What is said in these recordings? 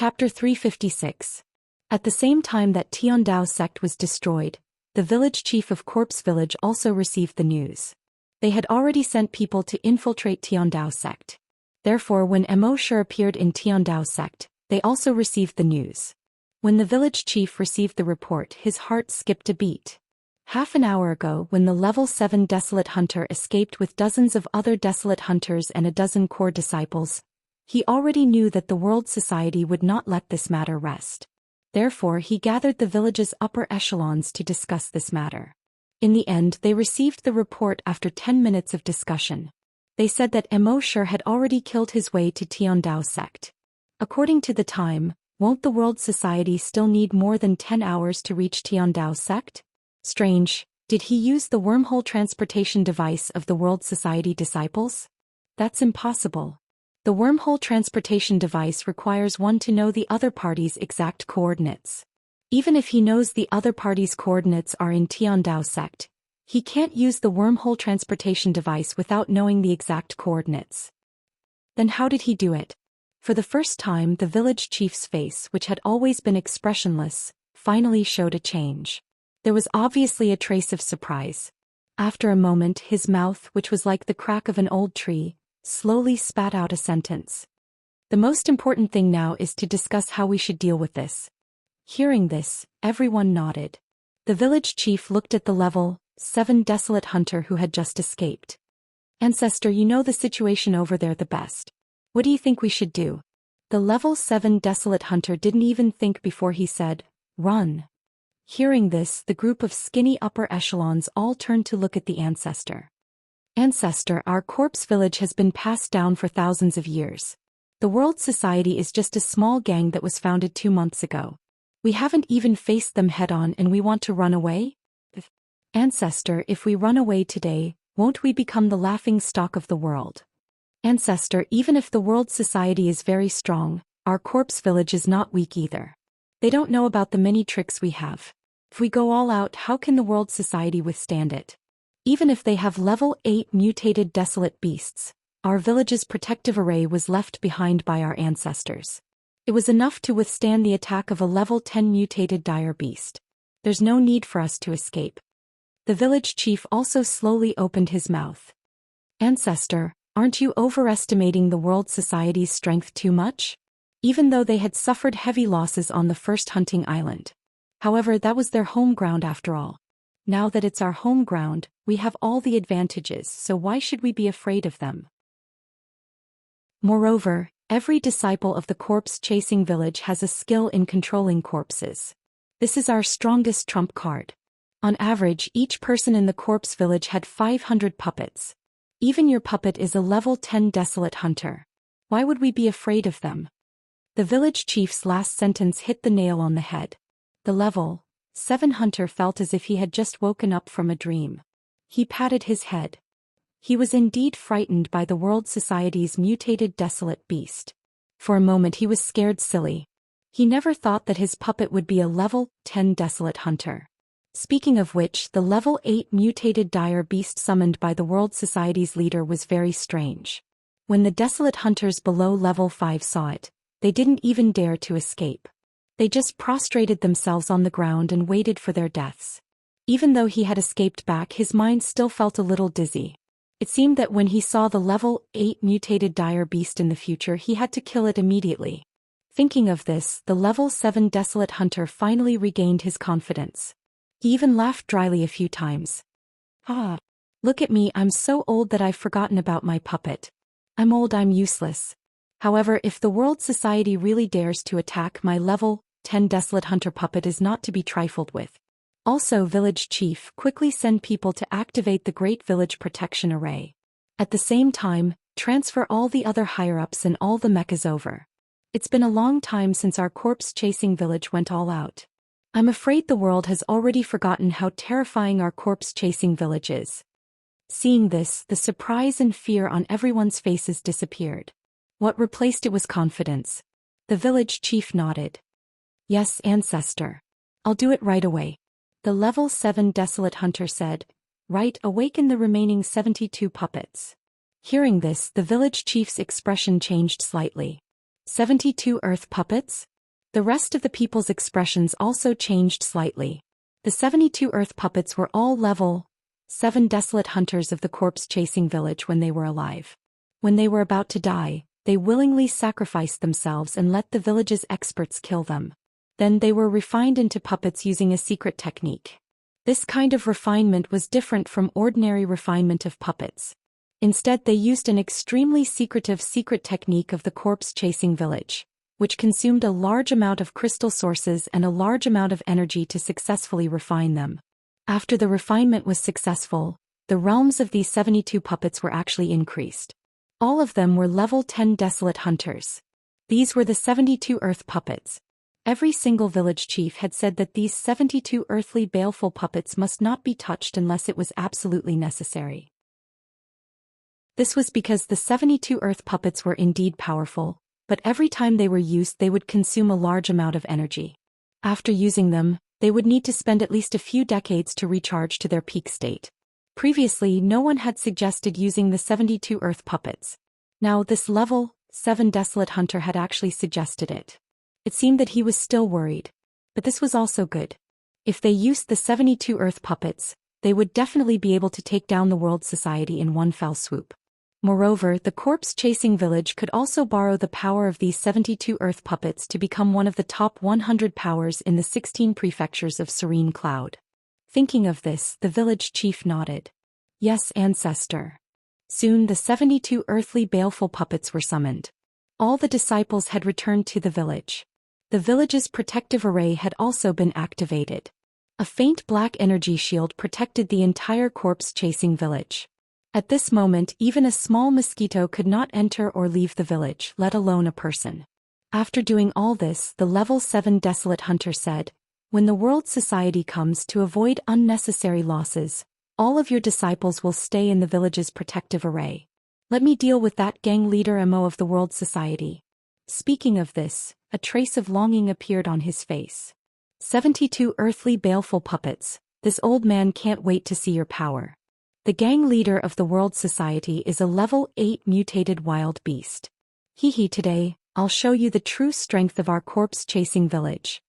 Chapter 356. At the same time that Tiandao sect was destroyed, the village chief of Corpse Village also received the news. They had already sent people to infiltrate Tiandao sect. Therefore, when Immerse appeared in Tiandao sect, they also received the news. When the village chief received the report, his heart skipped a beat. Half an hour ago, when the level 7 Desolate Hunter escaped with dozens of other Desolate Hunters and a dozen core disciples, he already knew that the World Society would not let this matter rest. Therefore, he gathered the village's upper echelons to discuss this matter. In the end, they received the report after 10 minutes of discussion. They said that Immerse had already killed his way to Tiandao sect. According to the time, won't the World Society still need more than 10 hours to reach Tiandao sect? Strange, did he use the wormhole transportation device of the World Society disciples? That's impossible. The wormhole transportation device requires one to know the other party's exact coordinates. Even if he knows the other party's coordinates are in Tiandao sect, he can't use the wormhole transportation device without knowing the exact coordinates. Then how did he do it? For the first time, the village chief's face, which had always been expressionless, finally showed a change. There was obviously a trace of surprise. After a moment, his mouth, which was like the crack of an old tree, slowly spat out a sentence. The most important thing now is to discuss how we should deal with this. Hearing this, everyone nodded. The village chief looked at the level 7 Desolate Hunter who had just escaped. Ancestor, you know the situation over there the best. What do you think we should do? The level 7 Desolate Hunter didn't even think before he said, "Run." Hearing this, the group of skinny upper echelons all turned to look at the ancestor. Ancestor, our corpse village has been passed down for thousands of years. The World Society is just a small gang that was founded 2 months ago. We haven't even faced them head-on and we want to run away? Ancestor, if we run away today, won't we become the laughing stock of the world? Ancestor, even if the World Society is very strong, our corpse village is not weak either. They don't know about the many tricks we have. If we go all out, how can the World Society withstand it? Even if they have level 8 mutated desolate beasts, our village's protective array was left behind by our ancestors. It was enough to withstand the attack of a level 10 mutated dire beast. There's no need for us to escape. The village chief also slowly opened his mouth. Ancestor, aren't you overestimating the World Society's strength too much? Even though they had suffered heavy losses on the first hunting island. However, that was their home ground after all. Now that it's our home ground, we have all the advantages, so why should we be afraid of them? Moreover, every disciple of the corpse-chasing village has a skill in controlling corpses. This is our strongest trump card. On average, each person in the corpse village had 500 puppets. Even your puppet is a level 10 Desolate Hunter. Why would we be afraid of them? The village chief's last sentence hit the nail on the head. The level 7 Hunter felt as if he had just woken up from a dream. He patted his head. He was indeed frightened by the World Society's mutated desolate beast. For a moment he was scared silly. He never thought that his puppet would be a level 10 Desolate Hunter. Speaking of which, the level 8 mutated dire beast summoned by the World Society's leader was very strange. When the Desolate Hunters below level 5 saw it, they didn't even dare to escape. They just prostrated themselves on the ground and waited for their deaths. Even though he had escaped back, his mind still felt a little dizzy. It seemed that when he saw the level 8 mutated dire beast in the future, he had to kill it immediately. Thinking of this, the level 7 Desolate Hunter finally regained his confidence. He even laughed dryly a few times. Ah, look at me, I'm so old that I've forgotten about my puppet. I'm old, I'm useless. However, if the World Society really dares to attack, my level 10 Desolate Hunter puppet is not to be trifled with. Also, village chief, quickly send people to activate the Great Village Protection Array. At the same time, transfer all the other higher-ups and all the mechas over. It's been a long time since our corpse-chasing village went all out. I'm afraid the world has already forgotten how terrifying our corpse-chasing village is. Seeing this, the surprise and fear on everyone's faces disappeared. What replaced it was confidence. The village chief nodded. Yes, ancestor. I'll do it right away. The level 7 Desolate Hunter said. Right, awaken the remaining 72 puppets. Hearing this, the village chief's expression changed slightly. 72 Earth Puppets? The rest of the people's expressions also changed slightly. The 72 Earth Puppets were all level 7 desolate hunters of the corpse-chasing village when they were alive. When they were about to die, they willingly sacrificed themselves and let the village's experts kill them. Then they were refined into puppets using a secret technique. This kind of refinement was different from ordinary refinement of puppets. Instead, they used an extremely secretive secret technique of the corpse-chasing village, which consumed a large amount of crystal sources and a large amount of energy to successfully refine them. After the refinement was successful, the realms of these 72 puppets were actually increased. All of them were level 10 desolate hunters. These were the 72 earth puppets. Every single village chief had said that these 72 earthly baleful puppets must not be touched unless it was absolutely necessary. This was because the 72 earth puppets were indeed powerful, but every time they were used they would consume a large amount of energy. After using them, they would need to spend at least a few decades to recharge to their peak state. Previously, no one had suggested using the 72 earth puppets. Now this level 7 desolate hunter had actually suggested it. It seemed that he was still worried. But this was also good. If they used the 72 earth puppets, they would definitely be able to take down the world society in one fell swoop. Moreover, the corpse-chasing village could also borrow the power of these 72 earth puppets to become one of the top 100 powers in the 16 prefectures of Serene Cloud. Thinking of this, the village chief nodded. Yes, ancestor. Soon the 72 earthly baleful puppets were summoned. All the disciples had returned to the village. The village's protective array had also been activated. A faint black energy shield protected the entire corpse-chasing village. At this moment, even a small mosquito could not enter or leave the village, let alone a person. After doing all this, the level 7 desolate hunter said, "When the world society comes, to avoid unnecessary losses, all of your disciples will stay in the village's protective array. Let me deal with that gang leader MO of the world society." Speaking of this, a trace of longing appeared on his face. 72 earthly baleful puppets, this old man can't wait to see your power. The gang leader of the world society is a level 8 mutated wild beast. Today, I'll show you the true strength of our corpse-chasing village.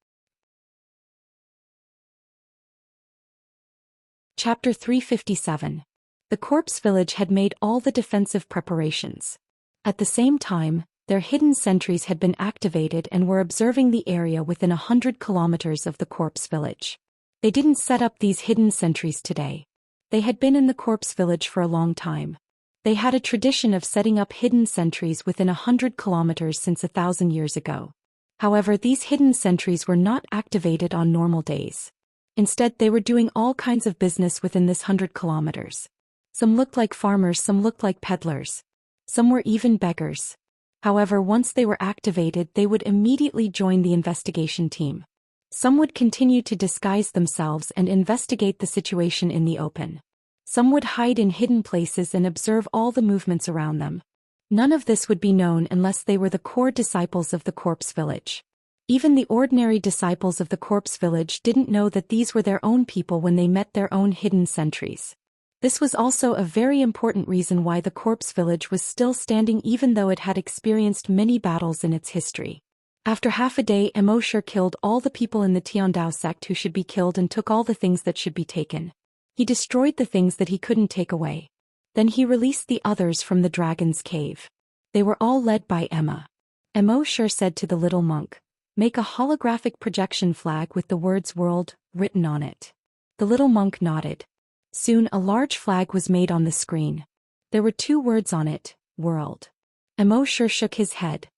Chapter 357. The corpse village had made all the defensive preparations. At the same time, their hidden sentries had been activated and were observing the area within 100 kilometers of the corpse village. They didn't set up these hidden sentries today. They had been in the corpse village for a long time. They had a tradition of setting up hidden sentries within 100 kilometers since 1,000 years ago. However, these hidden sentries were not activated on normal days. Instead, they were doing all kinds of business within this 100 kilometers. Some looked like farmers, some looked like peddlers. Some were even beggars. However, once they were activated, they would immediately join the investigation team. Some would continue to disguise themselves and investigate the situation in the open. Some would hide in hidden places and observe all the movements around them. None of this would be known unless they were the core disciples of the corpse village. Even the ordinary disciples of the corpse village didn't know that these were their own people when they met their own hidden sentries. This was also a very important reason why the corpse village was still standing even though it had experienced many battles in its history. After half a day, Immorse killed all the people in the Tiandao sect who should be killed and took all the things that should be taken. He destroyed the things that he couldn't take away. Then he released the others from the dragon's cave. They were all led by Emma. Immorse said to the little monk, "Make a holographic projection flag with the words world written on it." The little monk nodded. Soon a large flag was made on the screen. There were 2 words on it, world. Immorse shook his head.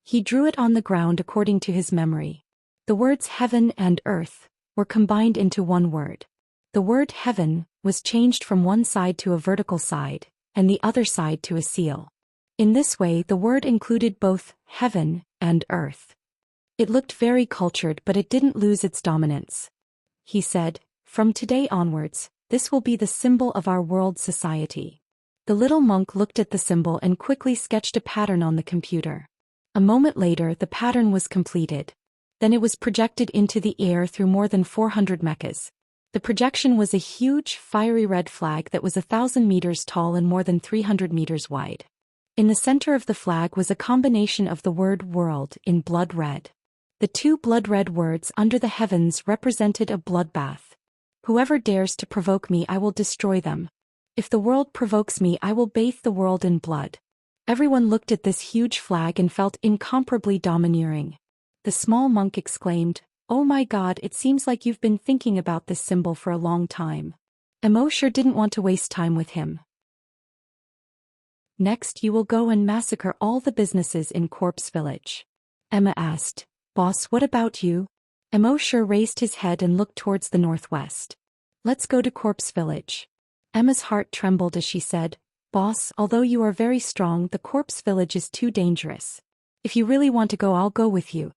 He drew it on the ground according to his memory. The words heaven and earth were combined into one word. The word heaven was changed from one side to a vertical side, and the other side to a seal. In this way, the word included both heaven and earth. It looked very cultured, but it didn't lose its dominance. He said, "From today onwards, this will be the symbol of our world society." The little monk looked at the symbol and quickly sketched a pattern on the computer. A moment later, the pattern was completed. Then it was projected into the air through more than 400 mechas. The projection was a huge, fiery red flag that was 1,000 meters tall and more than 300 meters wide. In the center of the flag was a combination of the word world in blood red. The two blood red words under the heavens represented a bloodbath. Whoever dares to provoke me, I will destroy them. If the world provokes me, I will bathe the world in blood. Everyone looked at this huge flag and felt incomparably domineering. The small monk exclaimed, "Oh my God, it seems like you've been thinking about this symbol for a long time." Immorse didn't want to waste time with him. "Next you will go and massacre all the businesses in Corpse Village." Emma asked, "Boss, what about you?" Immorse raised his head and looked towards the northwest. "Let's go to Corpse Village." Emma's heart trembled as she said, "Boss, although you are very strong, the Corpse Village is too dangerous. If you really want to go, I'll go with you."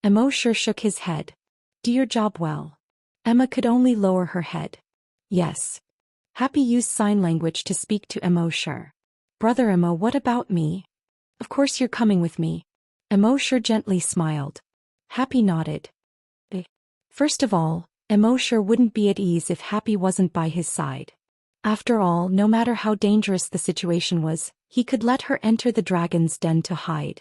Immorse shook his head. "Do your job well." Emma could only lower her head. "Yes." Happy used sign language to speak to Immorse. "Brother Emma, what about me?" "Of course you're coming with me." Immorse gently smiled. Happy nodded. First of all, Immorse wouldn't be at ease if Happy wasn't by his side. After all, no matter how dangerous the situation was, he could let her enter the dragon's den to hide.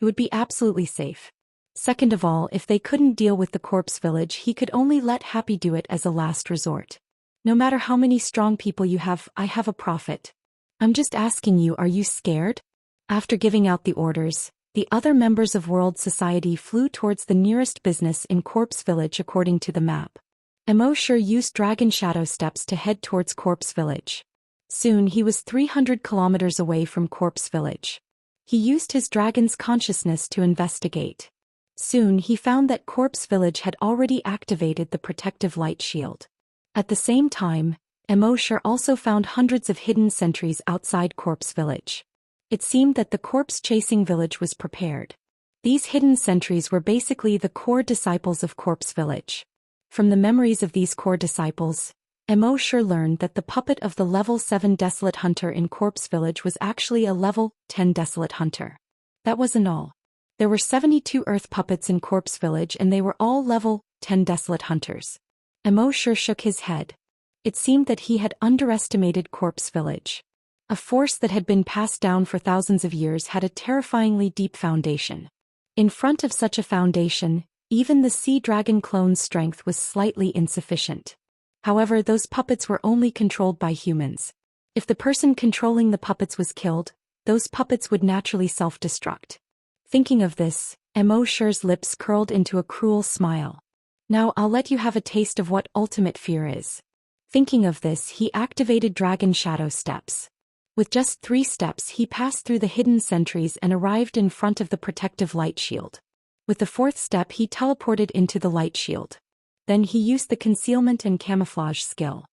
It would be absolutely safe. Second of all, if they couldn't deal with the Corpse Village, he could only let Happy do it as a last resort. "No matter how many strong people you have, I have a prophet. I'm just asking you, are you scared?" After giving out the orders, the other members of World Society flew towards the nearest business in Corpse Village according to the map. Immorse used dragon shadow steps to head towards Corpse Village. Soon he was 300 kilometers away from Corpse Village. He used his dragon's consciousness to investigate. Soon he found that Corpse Village had already activated the protective light shield. At the same time, Immorse also found hundreds of hidden sentries outside Corpse Village. It seemed that the corpse-chasing village was prepared. These hidden sentries were basically the core disciples of Corpse Village. From the memories of these core disciples, Immorse learned that the puppet of the level 7 Desolate Hunter in Corpse Village was actually a level 10 Desolate Hunter. That wasn't all. There were 72 Earth puppets in Corpse Village and they were all level 10 Desolate Hunters. Immorse shook his head. It seemed that he had underestimated Corpse Village. A force that had been passed down for thousands of years had a terrifyingly deep foundation. In front of such a foundation, even the sea dragon clone's strength was slightly insufficient. However, those puppets were only controlled by humans. If the person controlling the puppets was killed, those puppets would naturally self-destruct. Thinking of this, Immorse's lips curled into a cruel smile. "Now I'll let you have a taste of what ultimate fear is." Thinking of this, he activated Dragon Shadow Steps. With just 3 steps, he passed through the hidden sentries and arrived in front of the protective light shield. With the 4th step, he teleported into the light shield. Then he used the concealment and camouflage skill.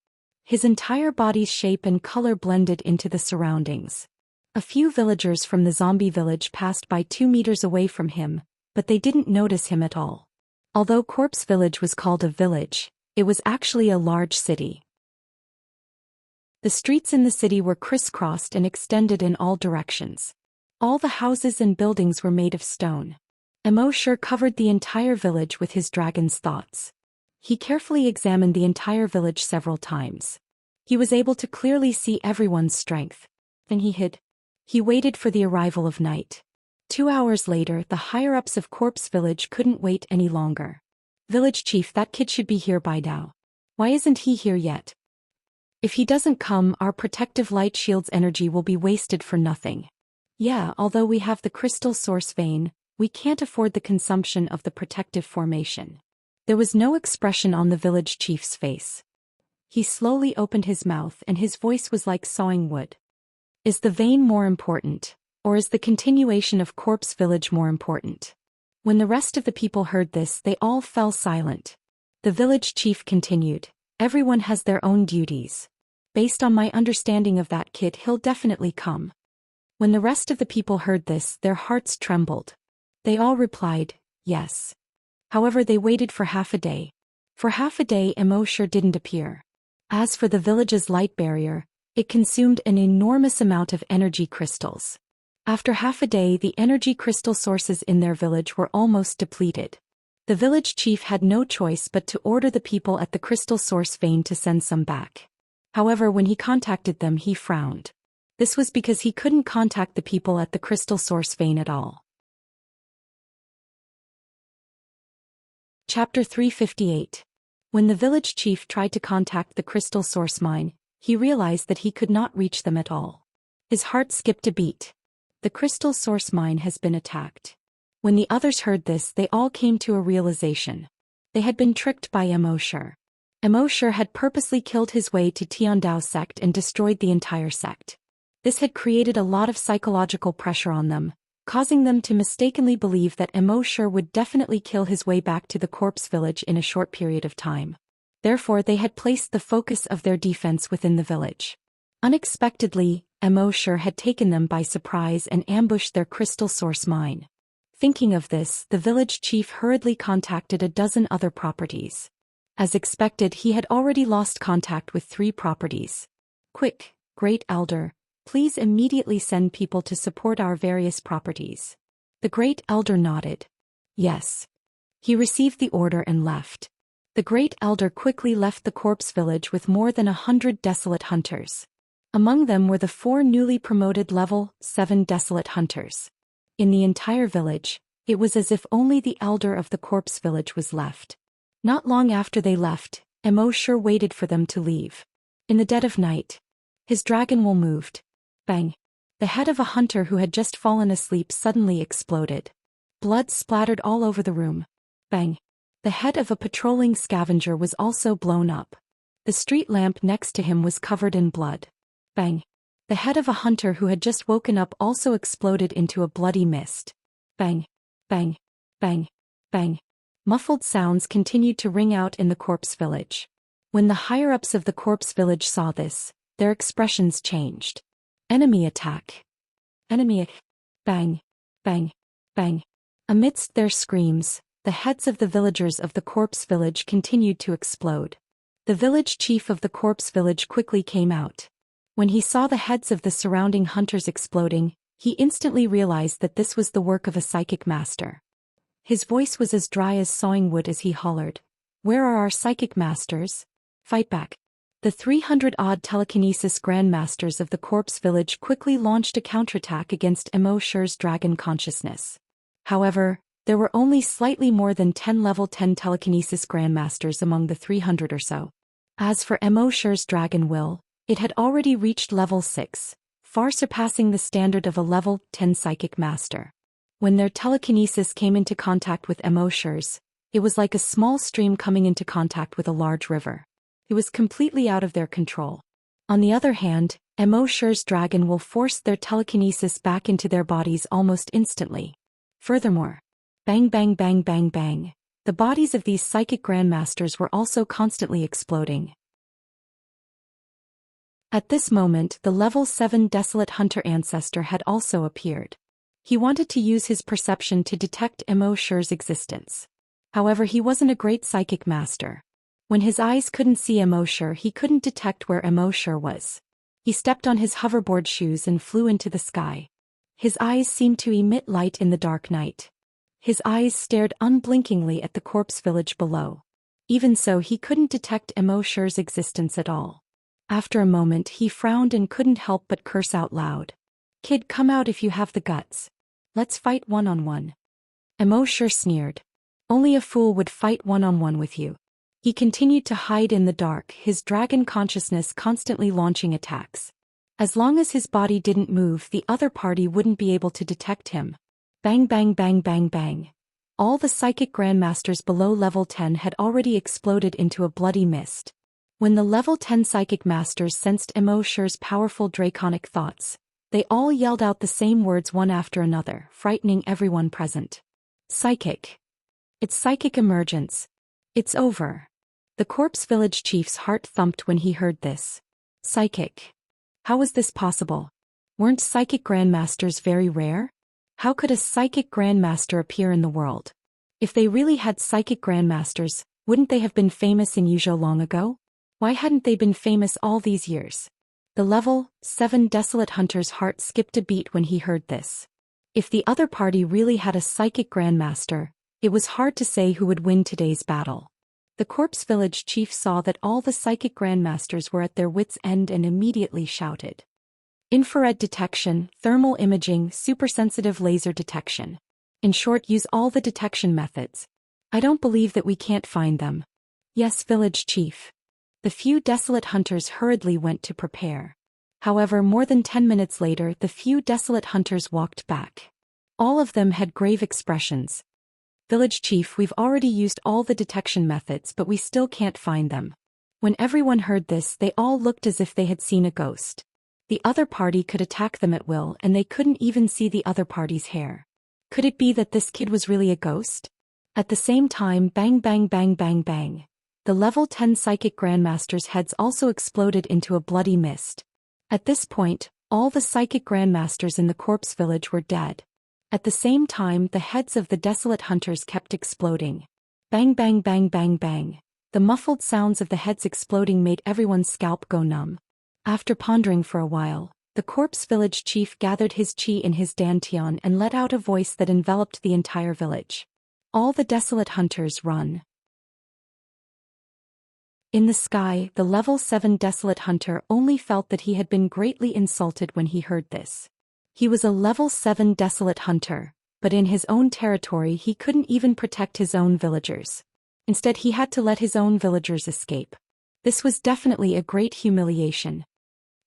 His entire body's shape and color blended into the surroundings. A few villagers from the zombie village passed by 2 meters away from him, but they didn't notice him at all. Although Corpse Village was called a village, it was actually a large city. The streets in the city were crisscrossed and extended in all directions. All the houses and buildings were made of stone. Immorse covered the entire village with his dragon's thoughts. He carefully examined the entire village several times. He was able to clearly see everyone's strength. Then he hid. He waited for the arrival of night. 2 hours later, the higher-ups of Corpse Village couldn't wait any longer. "Village chief, that kid should be here by now. Why isn't he here yet? If he doesn't come, our protective light shield's energy will be wasted for nothing. Yeah, although we have the crystal source vein, we can't afford the consumption of the protective formation." There was no expression on the village chief's face. He slowly opened his mouth and his voice was like sawing wood. "Is the vein more important, or is the continuation of Corpse Village more important?" When the rest of the people heard this, they all fell silent. The village chief continued, "Everyone has their own duties. Based on my understanding of that kid, he'll definitely come." When the rest of the people heard this, their hearts trembled. They all replied, "Yes." However, they waited for half a day. For half a day, Immorse didn't appear. As for the village's light barrier, it consumed an enormous amount of energy crystals. After half a day, the energy crystal sources in their village were almost depleted. The village chief had no choice but to order the people at the crystal source vein to send some back. However, when he contacted them, he frowned. This was because he couldn't contact the people at the crystal source vein at all. Chapter 358. When the village chief tried to contact the crystal source mine, he realized that he could not reach them at all. His heart skipped a beat. The crystal source mine has been attacked. When the others heard this, they all came to a realization. They had been tricked by Immerse. Immerse had purposely killed his way to Tiandao sect and destroyed the entire sect. This had created a lot of psychological pressure on them, causing them to mistakenly believe that Immerse would definitely kill his way back to the corpse village in a short period of time. Therefore, they had placed the focus of their defense within the village. Unexpectedly, Immerse had taken them by surprise and ambushed their crystal source mine. Thinking of this, the village chief hurriedly contacted a dozen other properties. As expected, he had already lost contact with 3 properties. Quick, Great Elder, please immediately send people to support our various properties. The Great Elder nodded. Yes. He received the order and left. The Great Elder quickly left the corpse village with more than 100 desolate hunters. Among them were the 4 newly promoted level 7 desolate hunters. In the entire village, it was as if only the elder of the corpse village was left. Not long after they left, Immerse waited for them to leave. In the dead of night, his dragon wool moved. Bang! The head of a hunter who had just fallen asleep suddenly exploded. Blood splattered all over the room. Bang! The head of a patrolling scavenger was also blown up. The street lamp next to him was covered in blood. Bang! The head of a hunter who had just woken up also exploded into a bloody mist. Bang! Bang! Bang! Bang! Muffled sounds continued to ring out in the corpse village. When the higher-ups of the corpse village saw this, their expressions changed. Enemy attack. Enemy. Bang! Bang! Bang! Amidst their screams, the heads of the villagers of the corpse village continued to explode. The village chief of the corpse village quickly came out. When he saw the heads of the surrounding hunters exploding, he instantly realized that this was the work of a psychic master. His voice was as dry as sawing wood as he hollered, "Where are our psychic masters? Fight back!" The 300-odd telekinesis grandmasters of the corpse village quickly launched a counterattack against Immerse's dragon consciousness. However, there were only slightly more than 10 level 10 telekinesis grandmasters among the 300 or so. As for Immerse's dragon will, it had already reached level 6, far surpassing the standard of a level 10 psychic master. When their telekinesis came into contact with Immerse's, it was like a small stream coming into contact with a large river. It was completely out of their control. On the other hand, Immerse's dragon will force their telekinesis back into their bodies almost instantly. Furthermore, bang bang bang bang bang, the bodies of these psychic grandmasters were also constantly exploding. At this moment, the level 7 desolate hunter ancestor had also appeared. He wanted to use his perception to detect Immerse's existence. However, he wasn't a great psychic master. When his eyes couldn't see Immerse, he couldn't detect where Immerse was. He stepped on his hoverboard shoes and flew into the sky. His eyes seemed to emit light in the dark night. His eyes stared unblinkingly at the corpse village below. Even so, he couldn't detect Immerse's existence at all. After a moment, he frowned and couldn't help but curse out loud. "Kid, come out if you have the guts. Let's fight one-on-one." Immerse sneered. "Only a fool would fight one-on-one with you." He continued to hide in the dark, his dragon consciousness constantly launching attacks. As long as his body didn't move, the other party wouldn't be able to detect him. Bang bang bang bang bang. All the psychic grandmasters below level 10 had already exploded into a bloody mist. When the level 10 psychic masters sensed Immerse's powerful draconic thoughts, they all yelled out the same words one after another, frightening everyone present. "Psychic. It's psychic emergence. It's over." The corpse village chief's heart thumped when he heard this. Psychic. How was this possible? Weren't psychic grandmasters very rare? How could a psychic grandmaster appear in the world? If they really had psychic grandmasters, wouldn't they have been famous in Yuzhou long ago? Why hadn't they been famous all these years? The level 7 desolate hunter's heart skipped a beat when he heard this. If the other party really had a psychic grandmaster, it was hard to say who would win today's battle. The corpse village chief saw that all the psychic grandmasters were at their wits' end and immediately shouted. Infrared detection, thermal imaging, supersensitive laser detection. In short, use all the detection methods. I don't believe that we can't find them. Yes, village chief. The few desolate hunters hurriedly went to prepare. However, more than 10 minutes later, the few desolate hunters walked back. All of them had grave expressions. Village chief, we've already used all the detection methods, but we still can't find them. When everyone heard this, they all looked as if they had seen a ghost. The other party could attack them at will, and they couldn't even see the other party's hair. Could it be that this kid was really a ghost? At the same time, bang bang bang bang bang. The level 10 psychic grandmasters' heads also exploded into a bloody mist. At this point, all the psychic grandmasters in the corpse village were dead. At the same time, the heads of the desolate hunters kept exploding. Bang bang bang bang bang. The muffled sounds of the heads exploding made everyone's scalp go numb. After pondering for a while, the corpse village chief gathered his chi in his dantian and let out a voice that enveloped the entire village. All the desolate hunters run. In the sky, the level 7 desolate hunter only felt that he had been greatly insulted when he heard this. He was a level 7 desolate hunter, but in his own territory he couldn't even protect his own villagers. Instead, he had to let his own villagers escape. This was definitely a great humiliation.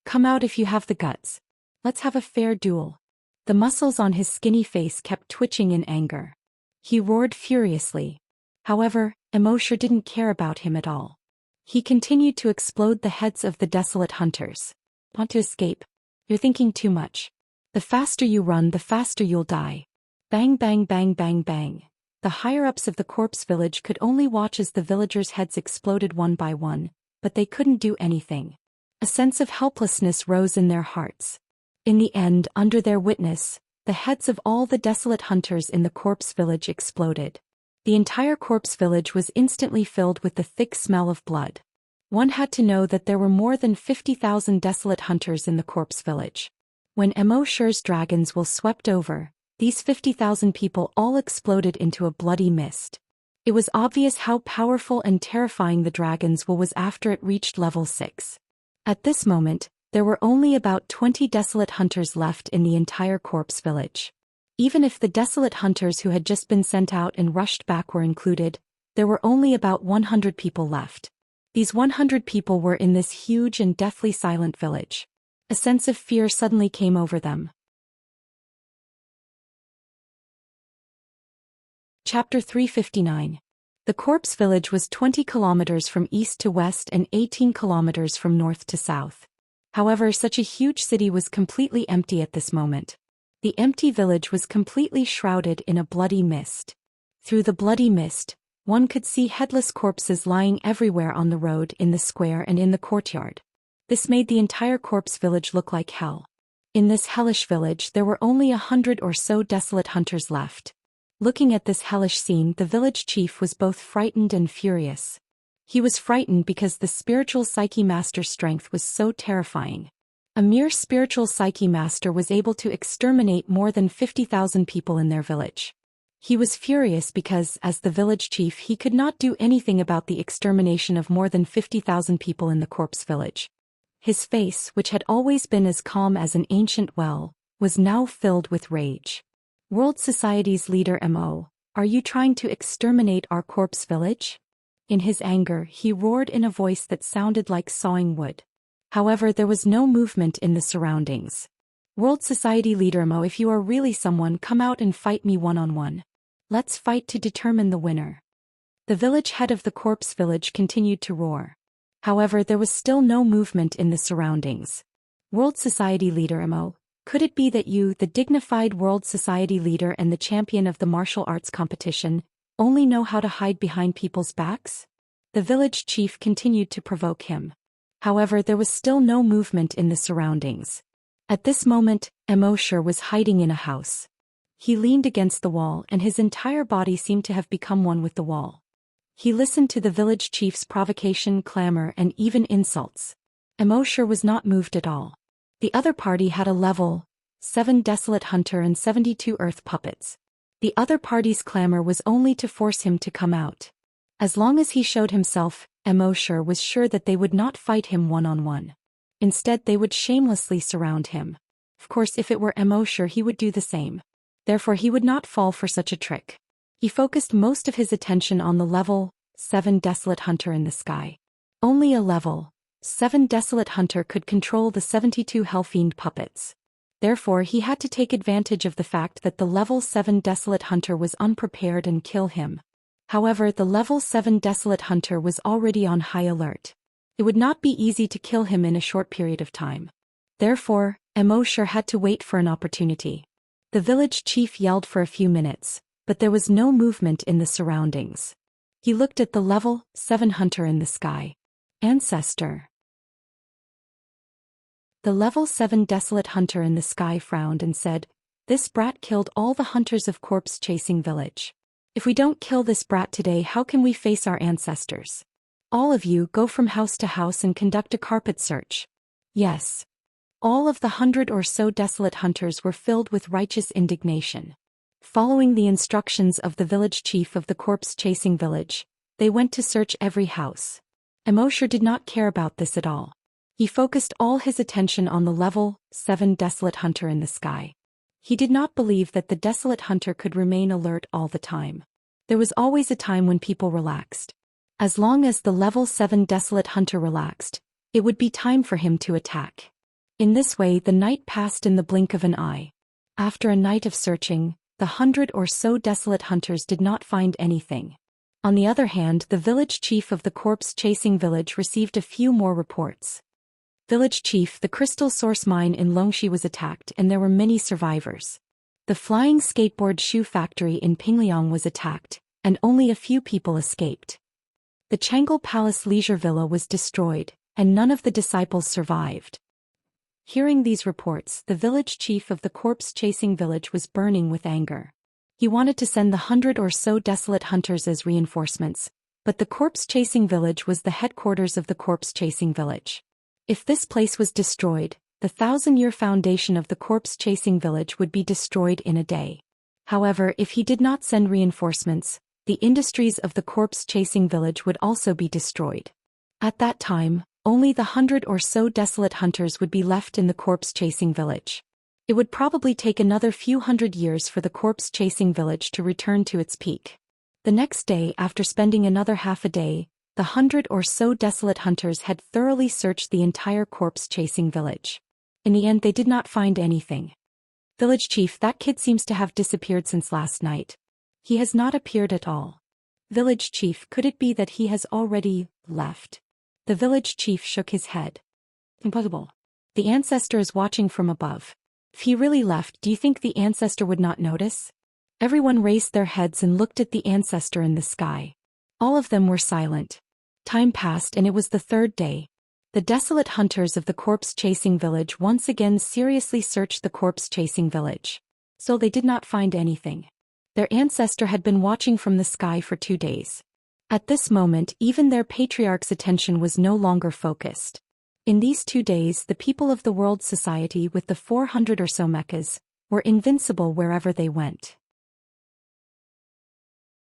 Come out if you have the guts. Let's have a fair duel. The muscles on his skinny face kept twitching in anger. He roared furiously. However, Immorse didn't care about him at all. He continued to explode the heads of the desolate hunters. Want to escape? You're thinking too much. The faster you run, the faster you'll die. Bang bang bang bang bang. The higher-ups of the corpse village could only watch as the villagers' heads exploded one by one, but they couldn't do anything. A sense of helplessness rose in their hearts. In the end, under their witness, the heads of all the desolate hunters in the corpse village exploded. The entire corpse village was instantly filled with the thick smell of blood. One had to know that there were more than 50,000 desolate hunters in the corpse village. When Immorse's dragons were swept over, these 50,000 people all exploded into a bloody mist. It was obvious how powerful and terrifying the dragons was after it reached level 6. At this moment, there were only about 20 desolate hunters left in the entire corpse village. Even if the desolate hunters who had just been sent out and rushed back were included, there were only about 100 people left. These 100 people were in this huge and deathly silent village. A sense of fear suddenly came over them. Chapter 359. The corpse village was 20 kilometers from east to west and 18 kilometers from north to south. However, such a huge city was completely empty at this moment. The empty village was completely shrouded in a bloody mist. Through the bloody mist, one could see headless corpses lying everywhere on the road, in the square and in the courtyard. This made the entire corpse village look like hell. In this hellish village there were only 100 or so desolate hunters left. Looking at this hellish scene, the village chief was both frightened and furious. He was frightened because the spiritual psyche master's strength was so terrifying. A mere spiritual psyche master was able to exterminate more than 50,000 people in their village. He was furious because, as the village chief, he could not do anything about the extermination of more than 50,000 people in the corpse village. His face, which had always been as calm as an ancient well, was now filled with rage. World Society's leader Mo, are you trying to exterminate our corpse village? In his anger, he roared in a voice that sounded like sawing wood. However, there was no movement in the surroundings. World Society leader Mo, if you are really someone, come out and fight me one-on-one. Let's fight to determine the winner. The village head of the corpse village continued to roar. However, there was still no movement in the surroundings. World Society leader Mo, could it be that you, the dignified World Society leader and the champion of the martial arts competition, only know how to hide behind people's backs? The village chief continued to provoke him. However, there was still no movement in the surroundings. At this moment, Immorse was hiding in a house. He leaned against the wall and his entire body seemed to have become one with the wall. He listened to the village chief's provocation, clamor, and even insults. Immorse was not moved at all. The other party had a level 7 desolate hunter and 72 earth puppets. The other party's clamor was only to force him to come out. As long as he showed himself, Immorse was sure that they would not fight him one-on-one. Instead they would shamelessly surround him. Of course if it were Immerse he would do the same. Therefore he would not fall for such a trick. He focused most of his attention on the level 7 Desolate Hunter in the sky. Only a level 7 Desolate Hunter could control the 72 Hellfiend puppets. Therefore he had to take advantage of the fact that the level 7 Desolate Hunter was unprepared and kill him. However, the level 7 Desolate Hunter was already on high alert. It would not be easy to kill him in a short period of time. Therefore, Immerse had to wait for an opportunity. The village chief yelled for a few minutes, but there was no movement in the surroundings. He looked at the level 7 hunter in the sky. Ancestor. The level 7 Desolate Hunter in the sky frowned and said, "This brat killed all the hunters of corpse-chasing village. If we don't kill this brat today, how can we face our ancestors? All of you go from house to house and conduct a carpet search." Yes. All of the 100 or so desolate hunters were filled with righteous indignation. Following the instructions of the village chief of the corpse-chasing village, they went to search every house. Immerse did not care about this at all. He focused all his attention on the level 7 Desolate Hunter in the sky. He did not believe that the Desolate Hunter could remain alert all the time. There was always a time when people relaxed. As long as the level 7 Desolate Hunter relaxed, it would be time for him to attack. In this way the night passed in the blink of an eye. After a night of searching, the 100 or so desolate hunters did not find anything. On the other hand, the village chief of the corpse-chasing village received a few more reports. Village chief, the crystal source mine in Longxi was attacked and there were many survivors. The flying skateboard shoe factory in Pingliang was attacked, and only a few people escaped. The Chang'e Palace leisure villa was destroyed, and none of the disciples survived. Hearing these reports, the village chief of the corpse-chasing village was burning with anger. He wanted to send the 100 or so desolate hunters as reinforcements, but the corpse-chasing village was the headquarters of the corpse-chasing village. If this place was destroyed, the 1,000-year foundation of the corpse-chasing village would be destroyed in a day. However, if he did not send reinforcements, the industries of the corpse-chasing village would also be destroyed. At that time, only the 100 or so desolate hunters would be left in the corpse-chasing village. It would probably take another few hundred years for the corpse-chasing village to return to its peak. The next day, after spending another half a day, the 100 or so desolate hunters had thoroughly searched the entire corpse-chasing village. In the end they did not find anything. Village chief, that kid seems to have disappeared since last night. He has not appeared at all. Village chief, could it be that he has already left? The village chief shook his head. Impossible. The ancestor is watching from above. If he really left, do you think the ancestor would not notice? Everyone raised their heads and looked at the ancestor in the sky. All of them were silent. Time passed and it was the third day. The desolate hunters of the corpse-chasing village once again seriously searched the corpse-chasing village. So they did not find anything. Their ancestor had been watching from the sky for 2 days. At this moment, even their patriarch's attention was no longer focused. In these 2 days, the people of the world society with the 400 or so mechas were invincible wherever they went.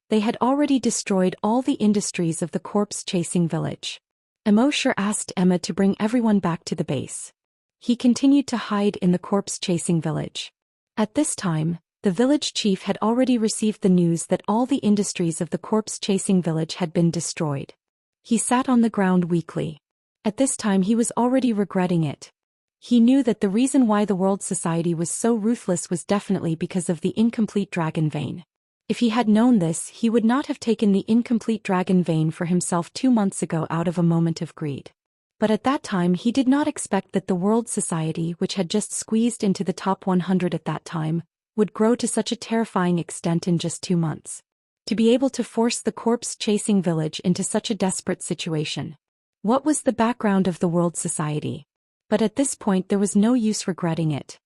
They had already destroyed all the industries of the corpse-chasing village. Immerse asked Emma to bring everyone back to the base. He continued to hide in the corpse-chasing village. At this time, the village chief had already received the news that all the industries of the corpse-chasing village had been destroyed. He sat on the ground weakly. At this time he was already regretting it. He knew that the reason why the world society was so ruthless was definitely because of the incomplete dragon vein. If he had known this, he would not have taken the incomplete dragon vein for himself 2 months ago out of a moment of greed. But at that time he did not expect that the world society, which had just squeezed into the top 100 at that time, would grow to such a terrifying extent in just 2 months. To be able to force the corpse-chasing village into such a desperate situation. What was the background of the world society? But at this point there was no use regretting it.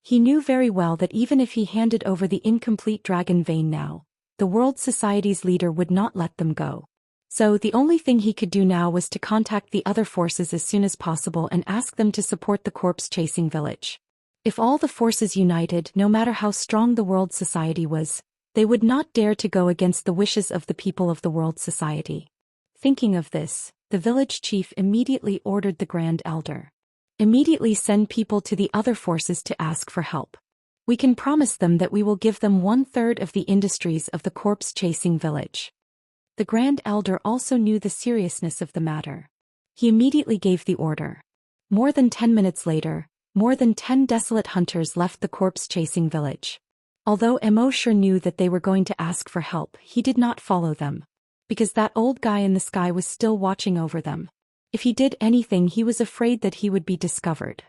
He knew very well that even if he handed over the incomplete dragon vein now, the world society's leader would not let them go. So the only thing he could do now was to contact the other forces as soon as possible and ask them to support the corpse-chasing village. If all the forces united, no matter how strong the world society was, they would not dare to go against the wishes of the people of the world society. Thinking of this, the village chief immediately ordered the Grand Elder. Immediately send people to the other forces to ask for help. We can promise them that we will give them 1/3 of the industries of the corpse-chasing village." The Grand Elder also knew the seriousness of the matter. He immediately gave the order. More than 10 minutes later, more than 10 desolate hunters left the corpse-chasing village. Although Immerse knew that they were going to ask for help, he did not follow them. Because that old guy in the sky was still watching over them. If he did anything, he was afraid that he would be discovered.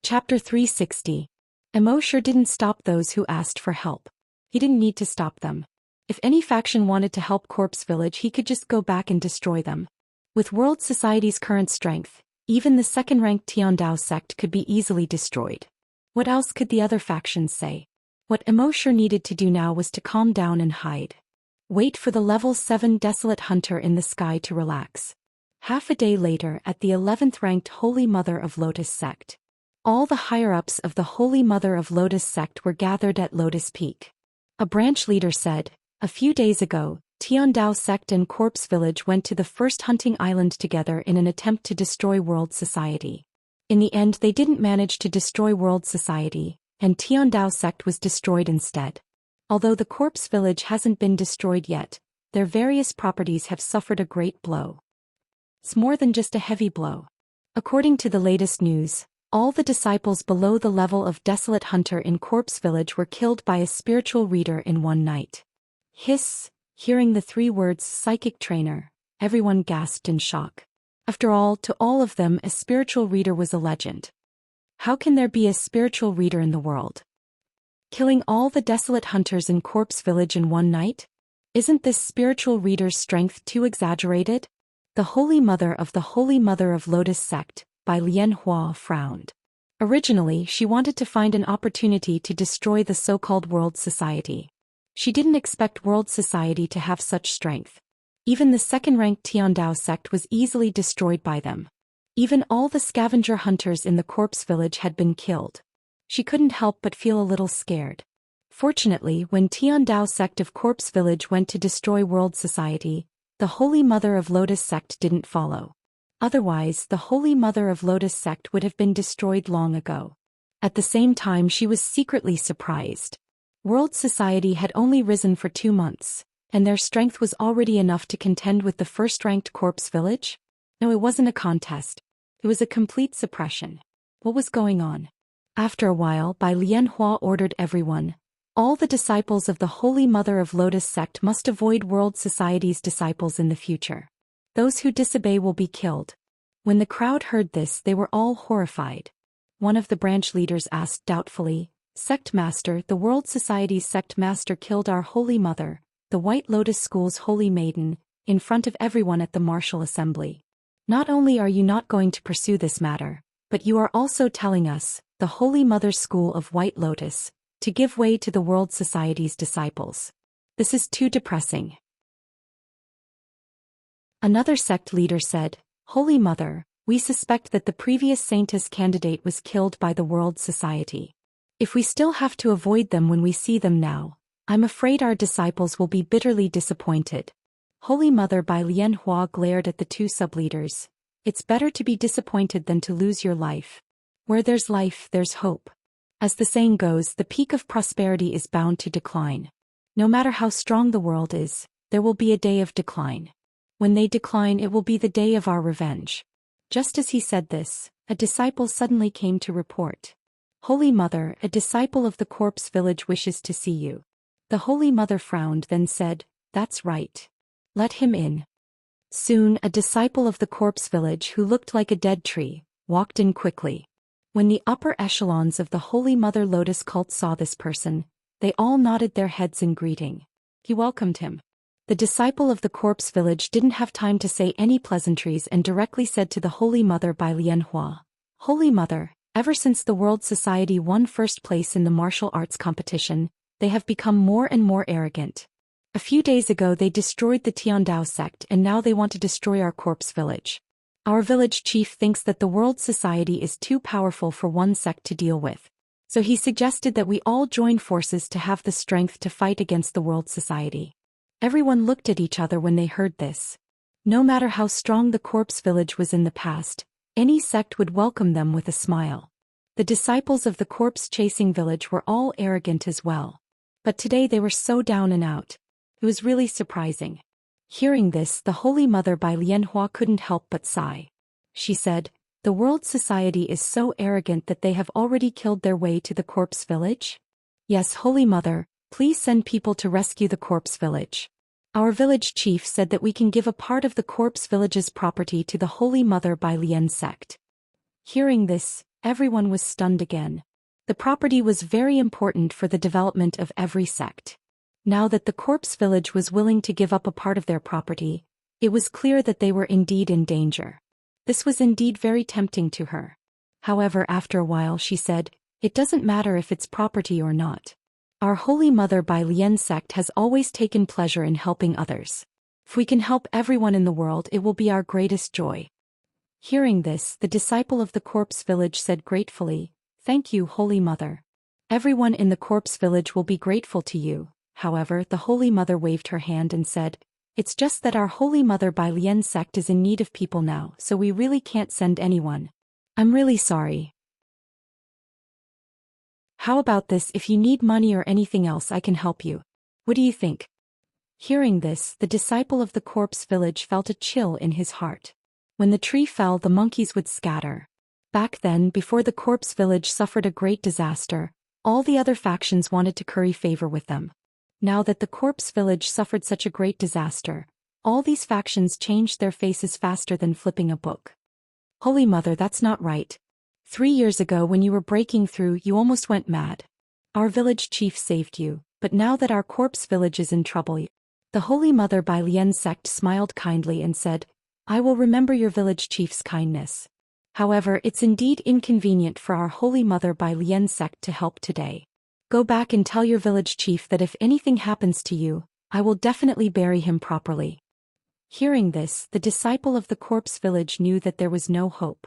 Chapter 360. Immerse didn't stop those who asked for help. He didn't need to stop them. If any faction wanted to help Corpse Village, he could just go back and destroy them. With World Society's current strength, even the second-ranked Tiandao sect could be easily destroyed. What else could the other factions say? What Immerse needed to do now was to calm down and hide. Wait for the level 7 desolate hunter in the sky to relax. Half a day later, at the 11th ranked Holy Mother of Lotus sect. All the higher-ups of the Holy Mother of Lotus sect were gathered at Lotus Peak. A branch leader said, "A few days ago, Tiandao sect and Corpse Village went to the first hunting island together in an attempt to destroy World Society. In the end, they didn't manage to destroy World Society, and Tiandao sect was destroyed instead. Although the Corpse Village hasn't been destroyed yet, their various properties have suffered a great blow. It's more than just a heavy blow. According to the latest news, all the disciples below the level of Desolate Hunter in Corpse Village were killed by a spiritual reader in one night." Hiss! Hearing the 3 words psychic trainer, everyone gasped in shock. After all, to all of them, a spiritual reader was a legend. How can there be a spiritual reader in the world? Killing all the desolate hunters in Corpse Village in one night? Isn't this spiritual reader's strength too exaggerated? The Holy Mother of Lotus sect, by Lian Hua, frowned. Originally, she wanted to find an opportunity to destroy the so-called World Society. She didn't expect World Society to have such strength. Even the second-ranked Tiandao sect was easily destroyed by them. Even all the scavenger hunters in the Corpse Village had been killed. She couldn't help but feel a little scared. Fortunately, when Tiandao sect of Corpse Village went to destroy World Society, the Holy Mother of Lotus sect didn't follow. Otherwise, the Holy Mother of Lotus sect would have been destroyed long ago. At the same time, she was secretly surprised. World Society had only risen for 2 months, and their strength was already enough to contend with the first-ranked Corpse Village? No, it wasn't a contest. It was a complete suppression. What was going on? After a while, Bai Lianhua ordered everyone. All the disciples of the Holy Mother of Lotus sect must avoid World Society's disciples in the future. Those who disobey will be killed. When the crowd heard this, they were all horrified. One of the branch leaders asked doubtfully, "Sect Master, the World Society's Sect Master killed our Holy Mother, the White Lotus School's Holy Maiden, in front of everyone at the Martial Assembly. Not only are you not going to pursue this matter, but you are also telling us, the Holy Mother's School of White Lotus, to give way to the World Society's disciples. This is too depressing." Another sect leader said, "Holy Mother, we suspect that the previous Saintess candidate was killed by the World Society. If we still have to avoid them when we see them now, I'm afraid our disciples will be bitterly disappointed." Holy Mother Bai Lianhua glared at the 2 sub-leaders. "It's better to be disappointed than to lose your life. Where there's life, there's hope. As the saying goes, the peak of prosperity is bound to decline. No matter how strong the world is, there will be a day of decline. When they decline, it will be the day of our revenge." Just as he said this, a disciple suddenly came to report. "Holy Mother, a disciple of the Corpse Village wishes to see you." The Holy Mother frowned, then said, "That's right. Let him in." Soon, a disciple of the Corpse Village who looked like a dead tree, walked in quickly. When the upper echelons of the Holy Mother Lotus cult saw this person, they all nodded their heads in greeting. He welcomed him. The disciple of the Corpse Village didn't have time to say any pleasantries and directly said to the Holy Mother Bai Lianhua, "Holy Mother, ever since the World Society won first place in the martial arts competition, they have become more and more arrogant. A few days ago they destroyed the Tiandao sect and now they want to destroy our Corpse Village. Our village chief thinks that the World Society is too powerful for one sect to deal with. So he suggested that we all join forces to have the strength to fight against the World Society." Everyone looked at each other when they heard this. No matter how strong the corpse village was in the past, any sect would welcome them with a smile. The disciples of the corpse-chasing village were all arrogant as well. But today they were so down and out. It was really surprising. Hearing this, the Holy Mother by Lianhua couldn't help but sigh. She said, "The world society is so arrogant that they have already killed their way to the corpse village? Yes, Holy Mother, please send people to rescue the corpse village. Our village chief said that we can give a part of the corpse village's property to the Holy Mother by Lian sect." Hearing this, everyone was stunned again. The property was very important for the development of every sect. Now that the corpse village was willing to give up a part of their property, it was clear that they were indeed in danger. This was indeed very tempting to her. However, after a while she said, "It doesn't matter if it's property or not. Our Holy Mother by Lian sect has always taken pleasure in helping others. If we can help everyone in the world, it will be our greatest joy." Hearing this, the disciple of the corpse village said gratefully, "Thank you, Holy Mother. Everyone in the corpse village will be grateful to you." However, the Holy Mother waved her hand and said, "It's just that our Holy Mother by Lian sect is in need of people now, so we really can't send anyone. I'm really sorry. How about this? If you need money or anything else, I can help you. What do you think?" Hearing this, the disciple of the corpse village felt a chill in his heart. When the tree fell, the monkeys would scatter. Back then, before the corpse village suffered a great disaster, all the other factions wanted to curry favor with them. Now that the corpse village suffered such a great disaster, all these factions changed their faces faster than flipping a book. "Holy Mother, that's not right. 3 years ago when you were breaking through, you almost went mad. Our village chief saved you, but now that our corpse village is in trouble..." The Holy Mother by Lian sect smiled kindly and said, "I will remember your village chief's kindness. However, it's indeed inconvenient for our Holy Mother by Lian sect to help today. Go back and tell your village chief that if anything happens to you, I will definitely bury him properly." Hearing this, the disciple of the corpse village knew that there was no hope.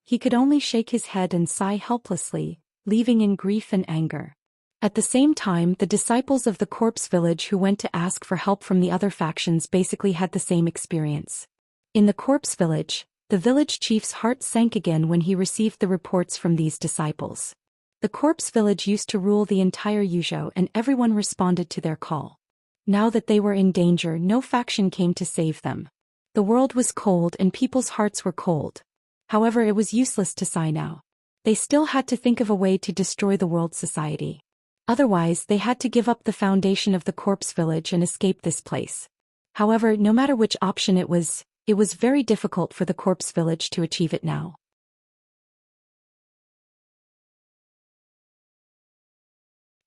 He could only shake his head and sigh helplessly, leaving in grief and anger. At the same time, the disciples of the corpse village who went to ask for help from the other factions basically had the same experience. In the corpse village, the village chief's heart sank again when he received the reports from these disciples. The corpse village used to rule the entire Yuzhou and everyone responded to their call. Now that they were in danger, no faction came to save them. The world was cold and people's hearts were cold. However, it was useless to sigh now. They still had to think of a way to destroy the world society. Otherwise, they had to give up the foundation of the corpse village and escape this place. However, no matter which option it was very difficult for the corpse village to achieve it now.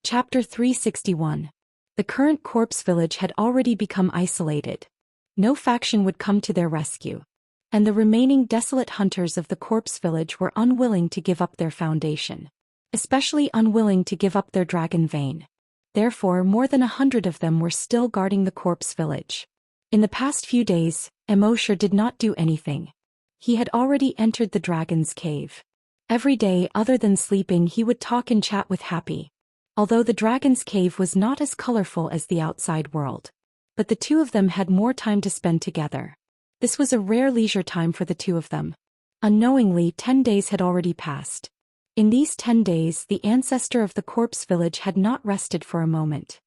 Chapter 361. The current corpse village had already become isolated. No faction would come to their rescue. And the remaining desolate hunters of the corpse village were unwilling to give up their foundation. Especially unwilling to give up their dragon vein. Therefore, more than 100 of them were still guarding the corpse village. In the past few days, Immorse did not do anything. He had already entered the dragon's cave. Every day, other than sleeping, he would talk and chat with Happy. Although the dragon's cave was not as colorful as the outside world. But the two of them had more time to spend together. This was a rare leisure time for the two of them. Unknowingly, 10 days had already passed. In these 10 days, the ancestor of the corpse village had not rested for a moment.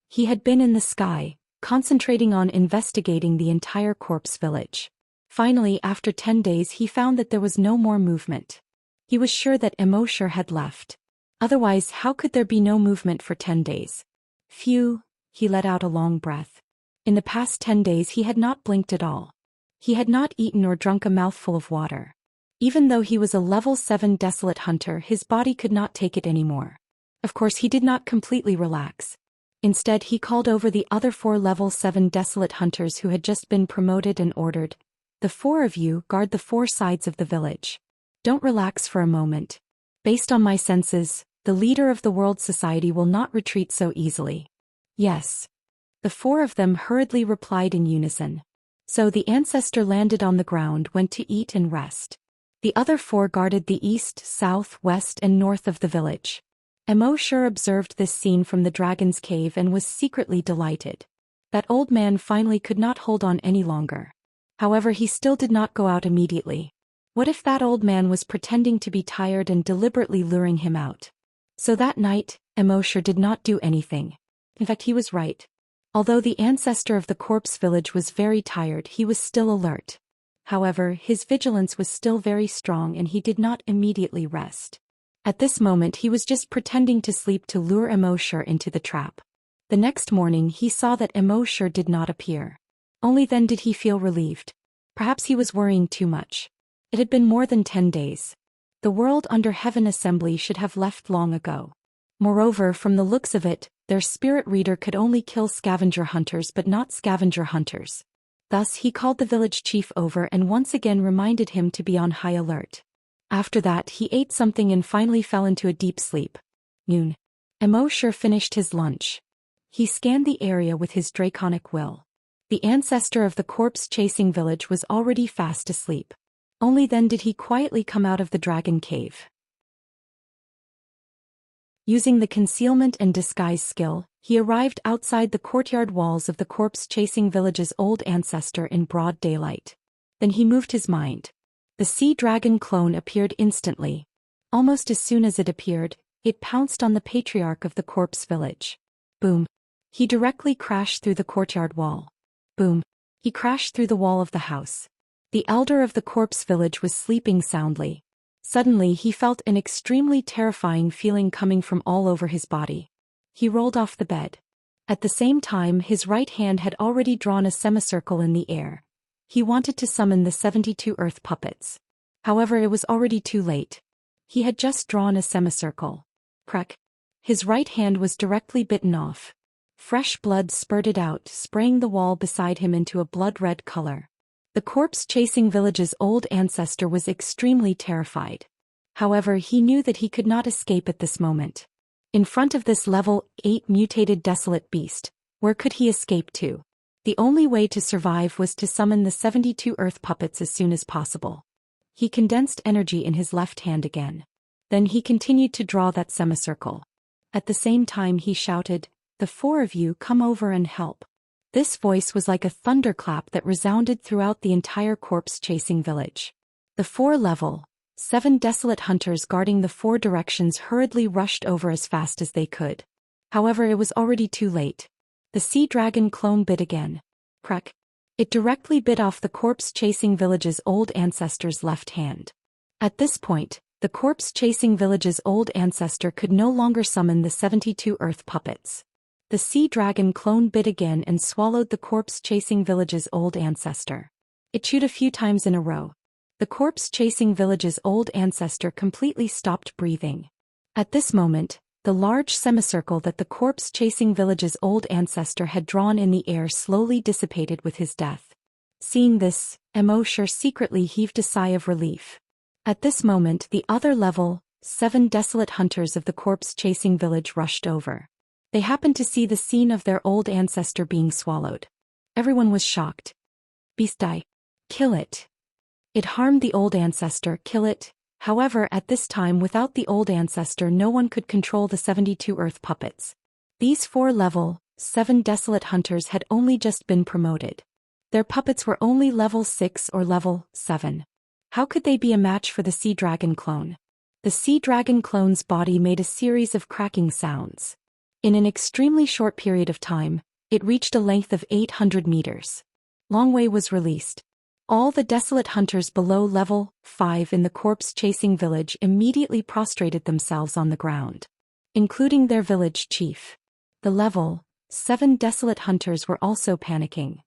He had been in the sky, concentrating on investigating the entire corpse village. Finally, after 10 days, he found that there was no more movement. He was sure that Immorse had left. Otherwise, how could there be no movement for 10 days? Phew, he let out a long breath. In the past 10 days, he had not blinked at all. He had not eaten or drunk a mouthful of water. Even though he was a level 7 desolate hunter, his body could not take it anymore. Of course, he did not completely relax. Instead, he called over the other 4 level 7 desolate hunters who had just been promoted and ordered, "The 4 of you guard the 4 sides of the village. Don't relax for a moment. Based on my senses, the leader of the world society will not retreat so easily." "Yes." The 4 of them hurriedly replied in unison. So the ancestor landed on the ground, went to eat and rest. The other 4 guarded the east, south, west and north of the village. Immorse observed this scene from the dragon's cave and was secretly delighted. That old man finally could not hold on any longer. However, he still did not go out immediately. What if that old man was pretending to be tired and deliberately luring him out? So that night, Immorse did not do anything. In fact, he was right. Although the ancestor of the corpse village was very tired, he was still alert. However, his vigilance was still very strong and he did not immediately rest. At this moment he was just pretending to sleep to lure Immorse into the trap. The next morning he saw that Immorse did not appear. Only then did he feel relieved. Perhaps he was worrying too much. It had been more than 10 days. The world under heaven assembly should have left long ago. Moreover, from the looks of it, their spirit reader could only kill scavenger hunters but not scavenger hunters. Thus he called the village chief over and once again reminded him to be on high alert. After that he ate something and finally fell into a deep sleep. Noon. Immorse finished his lunch. He scanned the area with his draconic will. The ancestor of the corpse-chasing village was already fast asleep. Only then did he quietly come out of the dragon cave. Using the concealment and disguise skill, he arrived outside the courtyard walls of the corpse-chasing village's old ancestor in broad daylight. Then he moved his mind. The sea dragon clone appeared instantly. Almost as soon as it appeared, it pounced on the patriarch of the corpse village. Boom. He directly crashed through the courtyard wall. Boom. He crashed through the wall of the house. The elder of the corpse village was sleeping soundly. Suddenly he felt an extremely terrifying feeling coming from all over his body. He rolled off the bed. At the same time his right hand had already drawn a semicircle in the air. He wanted to summon the 72 earth puppets. However, it was already too late. He had just drawn a semicircle. Crack. His right hand was directly bitten off. Fresh blood spurted out, spraying the wall beside him into a blood-red color. The corpse-chasing village's old ancestor was extremely terrified. However, he knew that he could not escape at this moment. In front of this level 8 mutated desolate beast, where could he escape to? The only way to survive was to summon the 72 earth puppets as soon as possible. He condensed energy in his left hand again. Then he continued to draw that semicircle. At the same time he shouted, "The 4 of you come over and help." This voice was like a thunderclap that resounded throughout the entire corpse-chasing village. The 4 level 7 desolate hunters guarding the 4 directions hurriedly rushed over as fast as they could. However, it was already too late. The sea dragon clone bit again. Crack. It directly bit off the corpse-chasing village's old ancestor's left hand. At this point, the corpse-chasing village's old ancestor could no longer summon the 72 earth puppets. The sea dragon clone bit again and swallowed the corpse-chasing village's old ancestor. It chewed a few times in a row. The corpse-chasing village's old ancestor completely stopped breathing. At this moment, the large semicircle that the corpse-chasing village's old ancestor had drawn in the air slowly dissipated with his death. Seeing this, Immorse secretly heaved a sigh of relief. At this moment the other level 7 desolate hunters of the corpse-chasing village rushed over. They happened to see the scene of their old ancestor being swallowed. Everyone was shocked. "Beast, die. Kill it. It harmed the old ancestor, kill it." However, at this time without the old ancestor no one could control the 72 earth puppets. These 4 level 7 desolate hunters had only just been promoted. Their puppets were only level 6 or level 7. How could they be a match for the sea dragon clone? The sea dragon clone's body made a series of cracking sounds. In an extremely short period of time, it reached a length of 800 meters. Longwei was released. All the desolate hunters below level 5 in the corpse-chasing village immediately prostrated themselves on the ground, including their village chief. The level 7 desolate hunters were also panicking.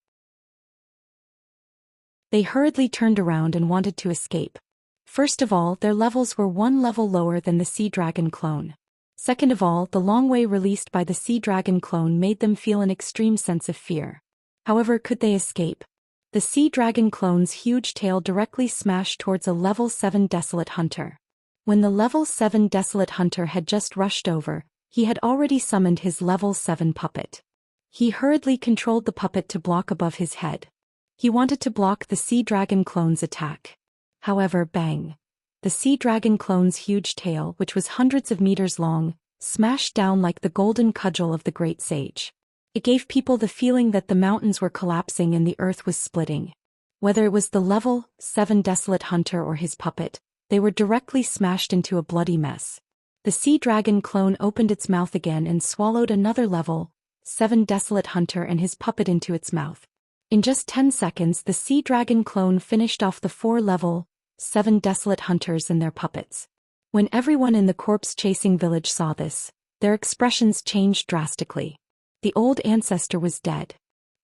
They hurriedly turned around and wanted to escape. First of all, their levels were 1 level lower than the sea dragon clone. Second of all, the Longwei released by the sea dragon clone made them feel an extreme sense of fear. However, could they escape? The sea dragon clone's huge tail directly smashed towards a level 7 desolate hunter. When the level 7 desolate hunter had just rushed over, he had already summoned his level 7 puppet. He hurriedly controlled the puppet to block above his head. He wanted to block the sea dragon clone's attack. However, bang! The sea dragon clone's huge tail, which was hundreds of meters long, smashed down like the golden cudgel of the great sage. It gave people the feeling that the mountains were collapsing and the earth was splitting. Whether it was the level 7 desolate hunter or his puppet, they were directly smashed into a bloody mess. The sea dragon clone opened its mouth again and swallowed another level 7 desolate hunter and his puppet into its mouth. In just 10 seconds, the sea dragon clone finished off the 4 level 7 desolate hunters and their puppets. When everyone in the corpse-chasing village saw this, their expressions changed drastically. The old ancestor was dead.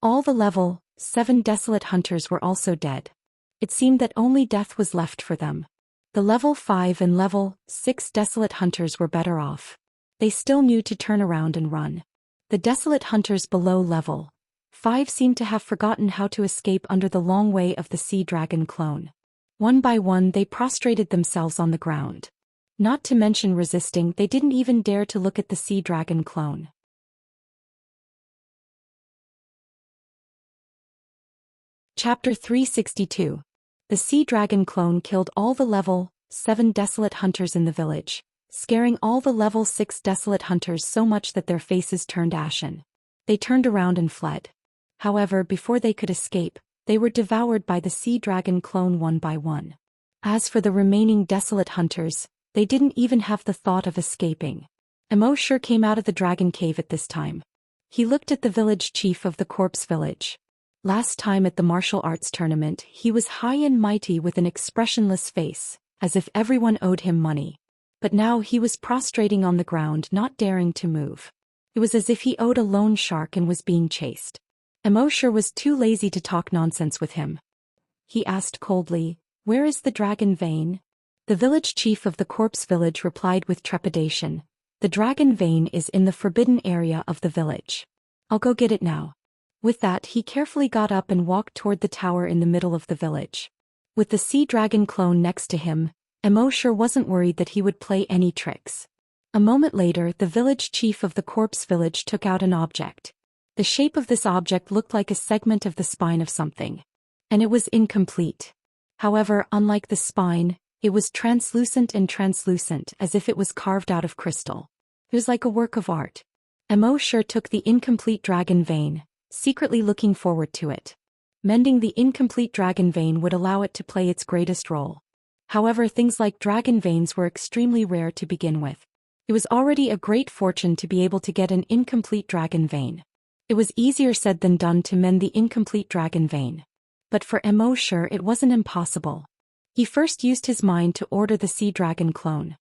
All the level 7 desolate hunters were also dead. It seemed that only death was left for them. The level 5 and level 6 desolate hunters were better off. They still knew to turn around and run. The desolate hunters below level 5 seemed to have forgotten how to escape under the long way of the sea dragon clone. One by one they prostrated themselves on the ground. Not to mention resisting, they didn't even dare to look at the sea dragon clone. Chapter 362. The sea dragon clone killed all the level 7 desolate hunters in the village, scaring all the level 6 desolate hunters so much that their faces turned ashen. They turned around and fled. However, before they could escape, they were devoured by the sea dragon clone one by one. As for the remaining desolate hunters, they didn't even have the thought of escaping. Immorse came out of the dragon cave at this time. He looked at the village chief of the corpse village. Last time at the martial arts tournament, he was high and mighty with an expressionless face, as if everyone owed him money. But now he was prostrating on the ground, not daring to move. It was as if he owed a loan shark and was being chased. Immorse was too lazy to talk nonsense with him. He asked coldly, "Where is the dragon vein?" The village chief of the corpse village replied with trepidation, "The dragon vein is in the forbidden area of the village. I'll go get it now." With that, he carefully got up and walked toward the tower in the middle of the village. With the sea dragon clone next to him, Immorse wasn't worried that he would play any tricks. A moment later, the village chief of the corpse village took out an object. The shape of this object looked like a segment of the spine of something. And it was incomplete. However, unlike the spine, it was translucent, as if it was carved out of crystal. It was like a work of art. Immorse took the incomplete dragon vein, secretly looking forward to it. Mending the incomplete dragon vein would allow it to play its greatest role. However, things like dragon veins were extremely rare to begin with. It was already a great fortune to be able to get an incomplete dragon vein. It was easier said than done to mend the incomplete dragon vein. But for Immorse it wasn't impossible. He first used his mind to order the sea dragon clone.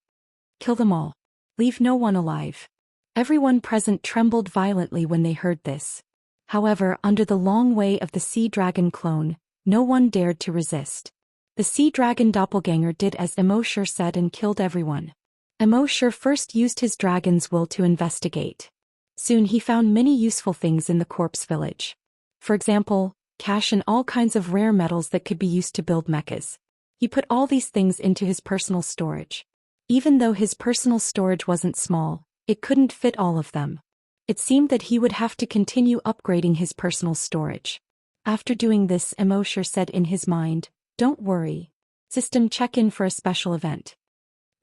"Kill them all. Leave no one alive." Everyone present trembled violently when they heard this. However, under the long way of the sea dragon clone, no one dared to resist. The sea dragon doppelganger did as Immorse said and killed everyone. Immorse first used his dragon's will to investigate. Soon he found many useful things in the corpse village. For example, cash and all kinds of rare metals that could be used to build mechas. He put all these things into his personal storage. Even though his personal storage wasn't small, it couldn't fit all of them. It seemed that he would have to continue upgrading his personal storage. After doing this, Immorse said in his mind, "Don't worry. System, check in for a special event."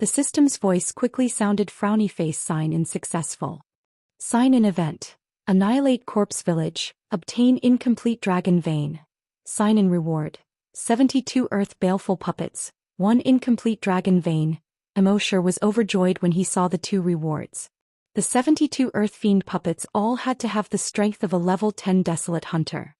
The system's voice quickly sounded frowny face sign in successful. Sign in event. Annihilate corpse village, obtain incomplete dragon vein. Sign in reward. 72 earth baleful puppets, 1 incomplete dragon vein. Immorse was overjoyed when he saw the 2 rewards. The 72 earth fiend puppets all had to have the strength of a level 10 desolate hunter.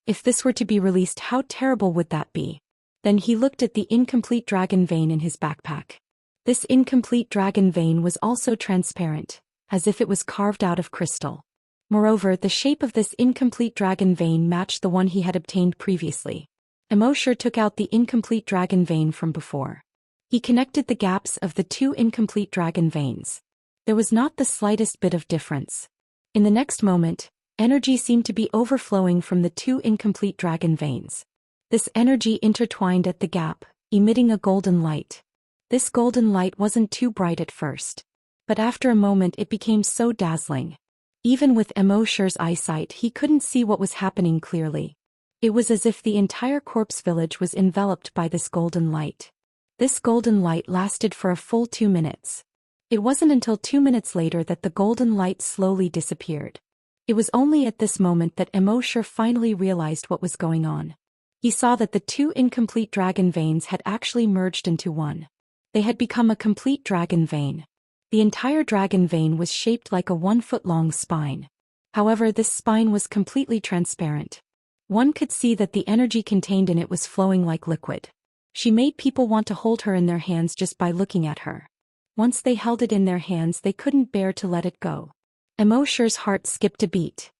If this were to be released, how terrible would that be? Then he looked at the incomplete dragon vein in his backpack. This incomplete dragon vein was also transparent, as if it was carved out of crystal. Moreover, the shape of this incomplete dragon vein matched the one he had obtained previously. Immorse took out the incomplete dragon vein from before. He connected the gaps of the 2 incomplete dragon veins. There was not the slightest bit of difference. In the next moment, energy seemed to be overflowing from the 2 incomplete dragon veins. This energy intertwined at the gap, emitting a golden light. This golden light wasn't too bright at first. But after a moment it became so dazzling. Even with Immorse's eyesight he couldn't see what was happening clearly. It was as if the entire corpse village was enveloped by this golden light. This golden light lasted for a full 2 minutes. It wasn't until 2 minutes later that the golden light slowly disappeared. It was only at this moment that Immerse finally realized what was going on. He saw that the two incomplete dragon veins had actually merged into one. They had become a complete dragon vein. The entire dragon vein was shaped like a 1-foot-long spine. However, this spine was completely transparent. One could see that the energy contained in it was flowing like liquid. She made people want to hold her in their hands just by looking at her. Once they held it in their hands, they couldn't bear to let it go. Immerse's heart skipped a beat.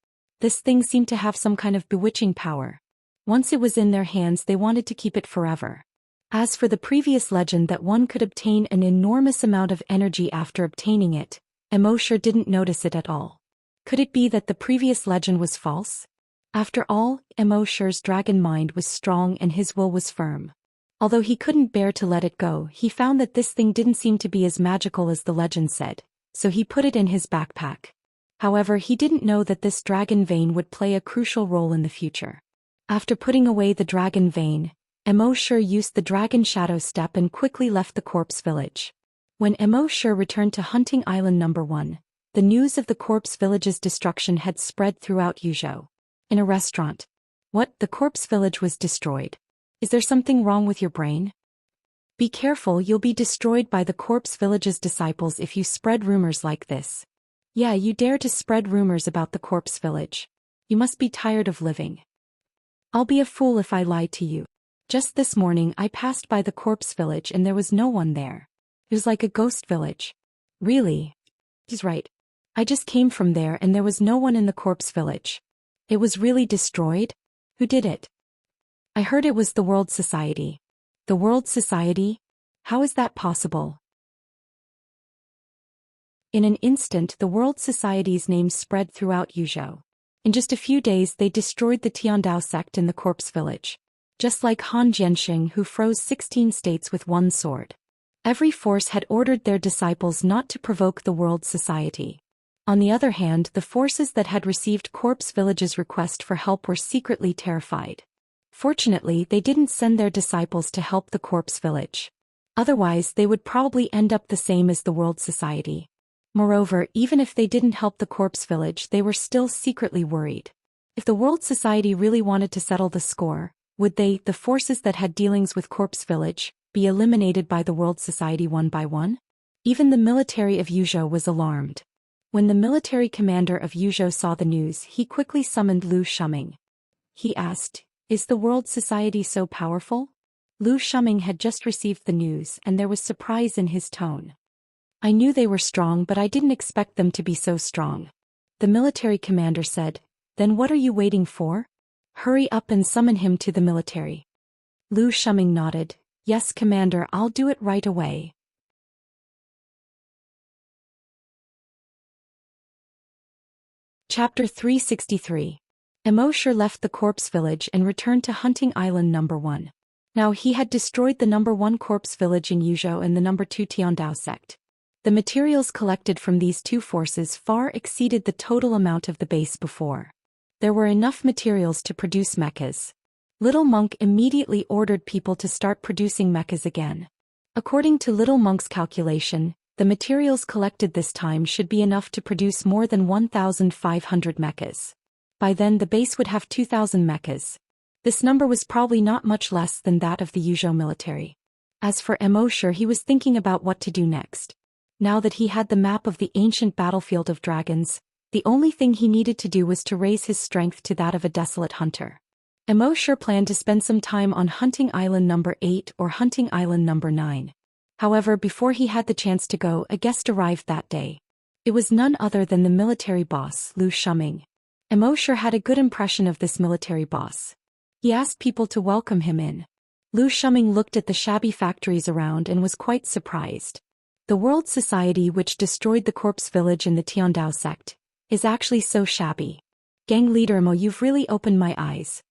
This thing seemed to have some kind of bewitching power. Once it was in their hands, they wanted to keep it forever. As for the previous legend that one could obtain an enormous amount of energy after obtaining it, Immerse didn't notice it at all. Could it be that the previous legend was false? After all, Immerse's dragon mind was strong and his will was firm. Although he couldn't bear to let it go, he found that this thing didn't seem to be as magical as the legend said, so he put it in his backpack. However, he didn't know that this dragon vein would play a crucial role in the future. After putting away the dragon vein, Immerse used the dragon shadow step and quickly left the corpse village. When Immerse returned to Hunting Island No. 1, the news of the corpse village's destruction had spread throughout Yuzhou. In a restaurant. What? The corpse village was destroyed. Is there something wrong with your brain? Be careful, you'll be destroyed by the corpse village's disciples if you spread rumors like this. Yeah, you dare to spread rumors about the corpse village. You must be tired of living. I'll be a fool if I lied to you. Just this morning I passed by the corpse village and there was no one there. It was like a ghost village. Really? He's right. I just came from there and there was no one in the corpse village. It was really destroyed? Who did it? I heard it was the World Society. The World Society? How is that possible? In an instant, the World Society's name spread throughout Yuzhou. In just a few days, they destroyed the Tiandao sect in the corpse village. Just like Han Jianxing, who froze 16 states with one sword. Every force had ordered their disciples not to provoke the World Society. On the other hand, the forces that had received corpse village's request for help were secretly terrified. Fortunately, they didn't send their disciples to help the corpse village. Otherwise, they would probably end up the same as the World Society. Moreover, even if they didn't help the corpse village, they were still secretly worried. If the World Society really wanted to settle the score, would they, the forces that had dealings with corpse village, be eliminated by the World Society one by one? Even the military of Yuzhou was alarmed. When the military commander of Yuzhou saw the news, he quickly summoned Liu Shuming. He asked, "Is the World Society so powerful?" Liu Shuming had just received the news and there was surprise in his tone. "I knew they were strong, but I didn't expect them to be so strong." The military commander said, "Then what are you waiting for? Hurry up and summon him to the military." Liu Shuming nodded, "Yes, Commander, I'll do it right away." Chapter 363. Immerse left the corpse village and returned to Hunting Island No. 1. Now he had destroyed the No. 1 corpse village in Yuzhou and the No. 2 Tiandao sect. The materials collected from these two forces far exceeded the total amount of the base before. There were enough materials to produce mechas. Little Monk immediately ordered people to start producing mechas again. According to Little Monk's calculation, the materials collected this time should be enough to produce more than 1,500 mechas. By then the base would have 2,000 mechas. This number was probably not much less than that of the Yuzhou military. As for Immerse, he was thinking about what to do next. Now that he had the map of the ancient battlefield of dragons, the only thing he needed to do was to raise his strength to that of a desolate hunter. Immerse planned to spend some time on Hunting Island No. 8 or Hunting Island No. 9. However, before he had the chance to go, a guest arrived that day. It was none other than the military boss, Liu Shuming. Immerse had a good impression of this military boss. He asked people to welcome him in. Liu Shuming looked at the shabby factories around and was quite surprised. The World Society, which destroyed the corpse village in the Tiandao sect, is actually so shabby. Gang leader Mo, you've really opened my eyes.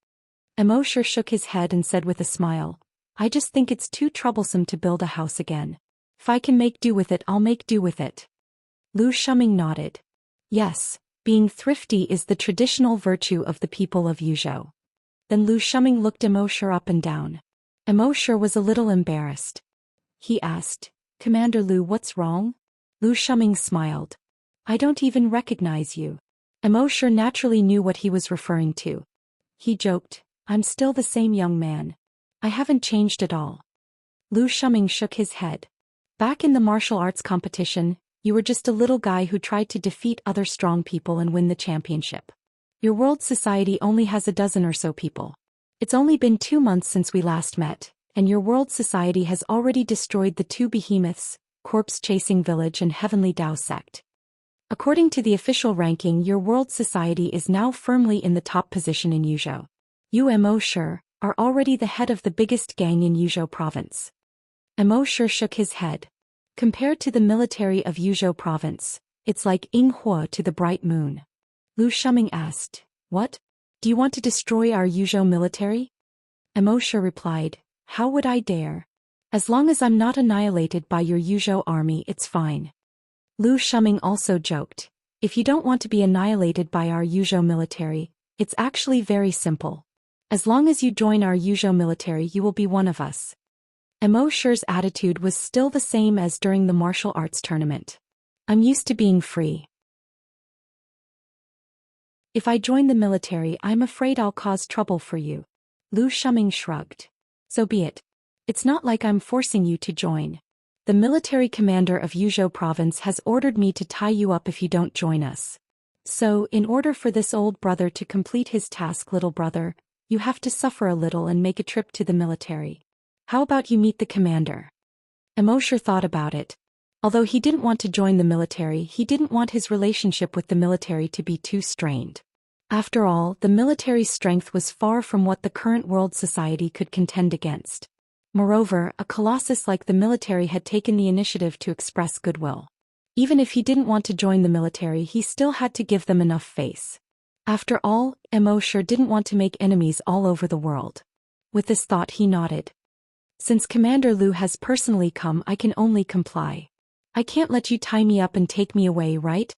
Immerse shook his head and said with a smile, "I just think it's too troublesome to build a house again. If I can make do with it, I'll make do with it." Liu Shuming nodded. Yes, being thrifty is the traditional virtue of the people of Yuzhou. Then Liu Shuming looked Immerse up and down. Immerse was a little embarrassed. He asked, "Commander Liu, what's wrong?" Liu Shuming smiled. "I don't even recognize you." Immerse naturally knew what he was referring to. He joked, "I'm still the same young man. I haven't changed at all." Lu Shuming shook his head. "Back in the martial arts competition, you were just a little guy who tried to defeat other strong people and win the championship. Your world society only has a dozen or so people. It's only been 2 months since we last met, and your world society has already destroyed the 2 behemoths, Corpse-Chasing Village and Heavenly Dao Sect. According to the official ranking, your world society is now firmly in the top position in Yuzhou. You Immerse are already the head of the biggest gang in Yuzhou province." Immerse shook his head. "Compared to the military of Yuzhou province, it's like Yinghua to the bright moon." Lu Shuming asked, "What? Do you want to destroy our Yuzhou military?" Immerse replied, "How would I dare? As long as I'm not annihilated by your Yuzhou army, it's fine." Lu Shuming also joked, "If you don't want to be annihilated by our Yuzhou military, it's actually very simple. As long as you join our Yuzhou military, you will be one of us." Immerse's attitude was still the same as during the martial arts tournament. "I'm used to being free. If I join the military, I'm afraid I'll cause trouble for you." Lu Shuming shrugged. "So be it. It's not like I'm forcing you to join. The military commander of Yuzhou province has ordered me to tie you up if you don't join us. So, in order for this old brother to complete his task, little brother, you have to suffer a little and make a trip to the military. How about you meet the commander?" Immerse thought about it. Although he didn't want to join the military, he didn't want his relationship with the military to be too strained. After all, the military's strength was far from what the current world society could contend against. Moreover, a colossus like the military had taken the initiative to express goodwill. Even if he didn't want to join the military, he still had to give them enough face. After all, Immerse didn't want to make enemies all over the world. With this thought, he nodded. "Since Commander Lu has personally come, I can only comply. I can't let you tie me up and take me away, right?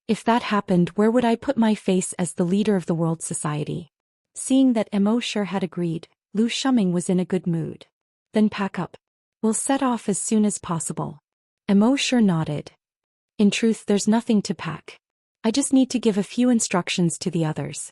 If that happened, where would I put my face as the leader of the world society?" Seeing that Immerse had agreed, Lu Shuming was in a good mood. "Then pack up. We'll set off as soon as possible." Immerse nodded. "In truth, there's nothing to pack. I just need to give a few instructions to the others."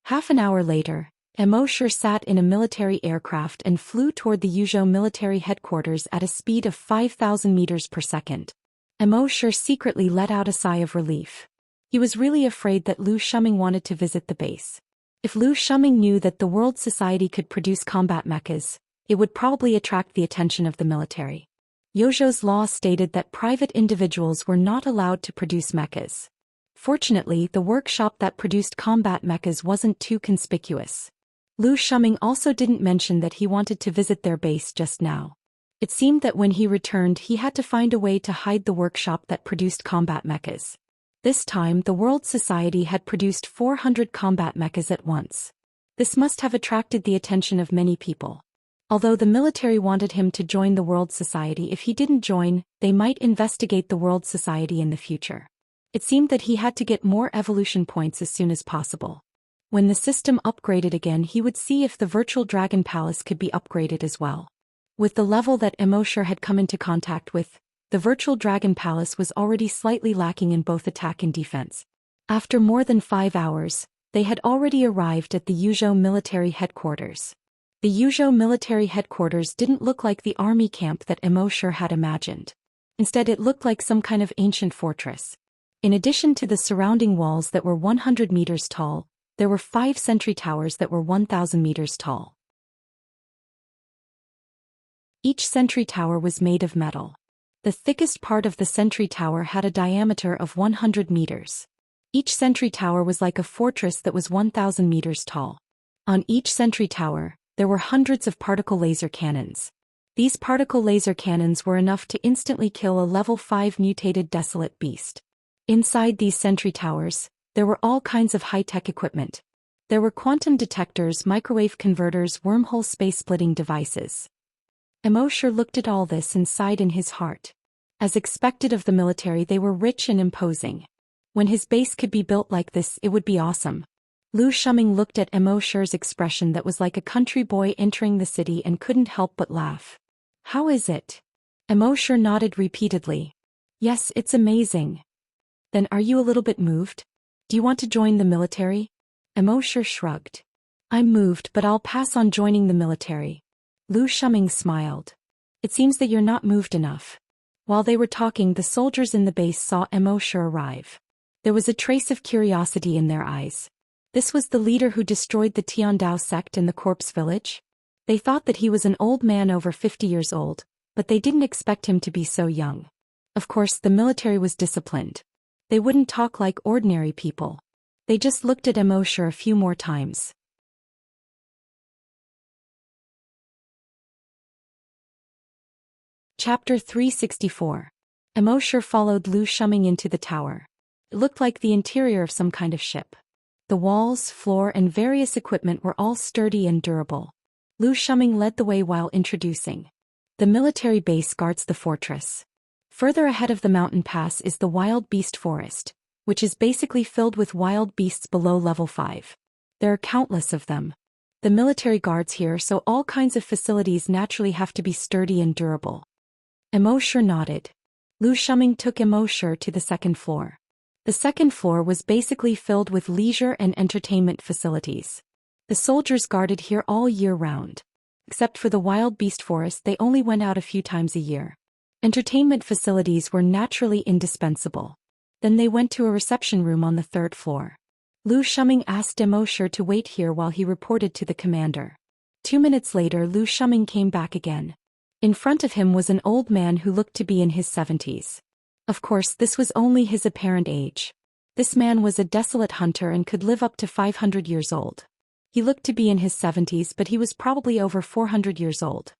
Half an hour later, Immerse sat in a military aircraft and flew toward the Yuzhou military headquarters at a speed of 5,000 meters per second. Immerse secretly let out a sigh of relief. He was really afraid that Lu Shuming wanted to visit the base. If Lu Shuming knew that the world society could produce combat mechas, it would probably attract the attention of the military. Yozhou's law stated that private individuals were not allowed to produce mechas. Fortunately, the workshop that produced combat mechas wasn't too conspicuous. Lu Shuming also didn't mention that he wanted to visit their base just now. It seemed that when he returned, he had to find a way to hide the workshop that produced combat mechas. This time, the World Society had produced 400 combat mechas at once. This must have attracted the attention of many people. Although the military wanted him to join the World Society, if he didn't join, they might investigate the World Society in the future. It seemed that he had to get more evolution points as soon as possible. When the system upgraded again, he would see if the Virtual Dragon Palace could be upgraded as well. With the level that Immerse had come into contact with, the Virtual Dragon Palace was already slightly lacking in both attack and defense. After more than 5 hours, they had already arrived at the Yuzhou military headquarters. The Yuzhou military headquarters didn't look like the army camp that Immerse had imagined. Instead, it looked like some kind of ancient fortress. In addition to the surrounding walls that were 100 meters tall, there were 5 sentry towers that were 1,000 meters tall. Each sentry tower was made of metal. The thickest part of the sentry tower had a diameter of 100 meters. Each sentry tower was like a fortress that was 1,000 meters tall. On each sentry tower, there were hundreds of particle laser cannons. These particle laser cannons were enough to instantly kill a level 5 mutated desolate beast. Inside these sentry towers, there were all kinds of high-tech equipment. There were quantum detectors, microwave converters, wormhole space-splitting devices. Immerse looked at all this and sighed in his heart. As expected of the military, they were rich and imposing. When his base could be built like this, it would be awesome. Lu Shuming looked at Immerse's expression that was like a country boy entering the city and couldn't help but laugh. "How is it?" Immerse nodded repeatedly. "Yes, it's amazing." "Then are you a little bit moved? Do you want to join the military? Immorse shrugged. I'm moved, but I'll pass on joining the military. Lu Shuming smiled. It seems that you're not moved enough. While they were talking, the soldiers in the base saw Immorse arrive. There was a trace of curiosity in their eyes. This was the leader who destroyed the Tiandao sect in the corpse village? They thought that he was an old man over 50 years old, but they didn't expect him to be so young. Of course, the military was disciplined. They wouldn't talk like ordinary people. They just looked at Immorse a few more times. Chapter 364. Immorse followed Lu Shuming into the tower. It looked like the interior of some kind of ship. The walls, floor, and various equipment were all sturdy and durable. Lu Shuming led the way while introducing. The military base guards the fortress. Further ahead of the mountain pass is the wild beast forest, which is basically filled with wild beasts below level 5. There are countless of them. The military guards here, so all kinds of facilities naturally have to be sturdy and durable. Immorse nodded. Lu Shuming took Immorse to the second floor. The second floor was basically filled with leisure and entertainment facilities. The soldiers guarded here all year round. Except for the wild beast forest, they only went out a few times a year. Entertainment facilities were naturally indispensable. Then they went to a reception room on the third floor. Lu Shuming asked Immorse to wait here while he reported to the commander. 2 minutes later, Lu Shuming came back again. In front of him was an old man who looked to be in his 70s. Of course, this was only his apparent age. This man was a desolate hunter and could live up to 500 years old. He looked to be in his 70s, but he was probably over 400 years old.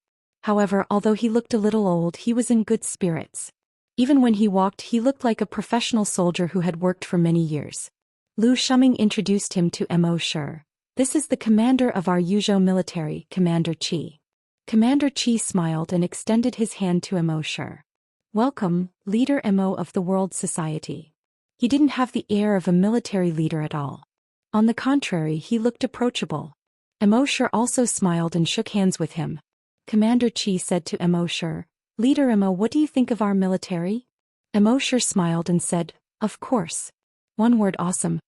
However, although he looked a little old, he was in good spirits. Even when he walked, he looked like a professional soldier who had worked for many years. Lu Shuming introduced him to Immorse. This is the commander of our Yuzhou military, Commander Qi. Commander Qi smiled and extended his hand to Immorse. Welcome, Leader Mo of the World Society. He didn't have the air of a military leader at all. On the contrary, he looked approachable. Immorse also smiled and shook hands with him. Commander Qi said to Immorse, Leader Mo, what do you think of our military? Immorse smiled and said, of course. One word, awesome.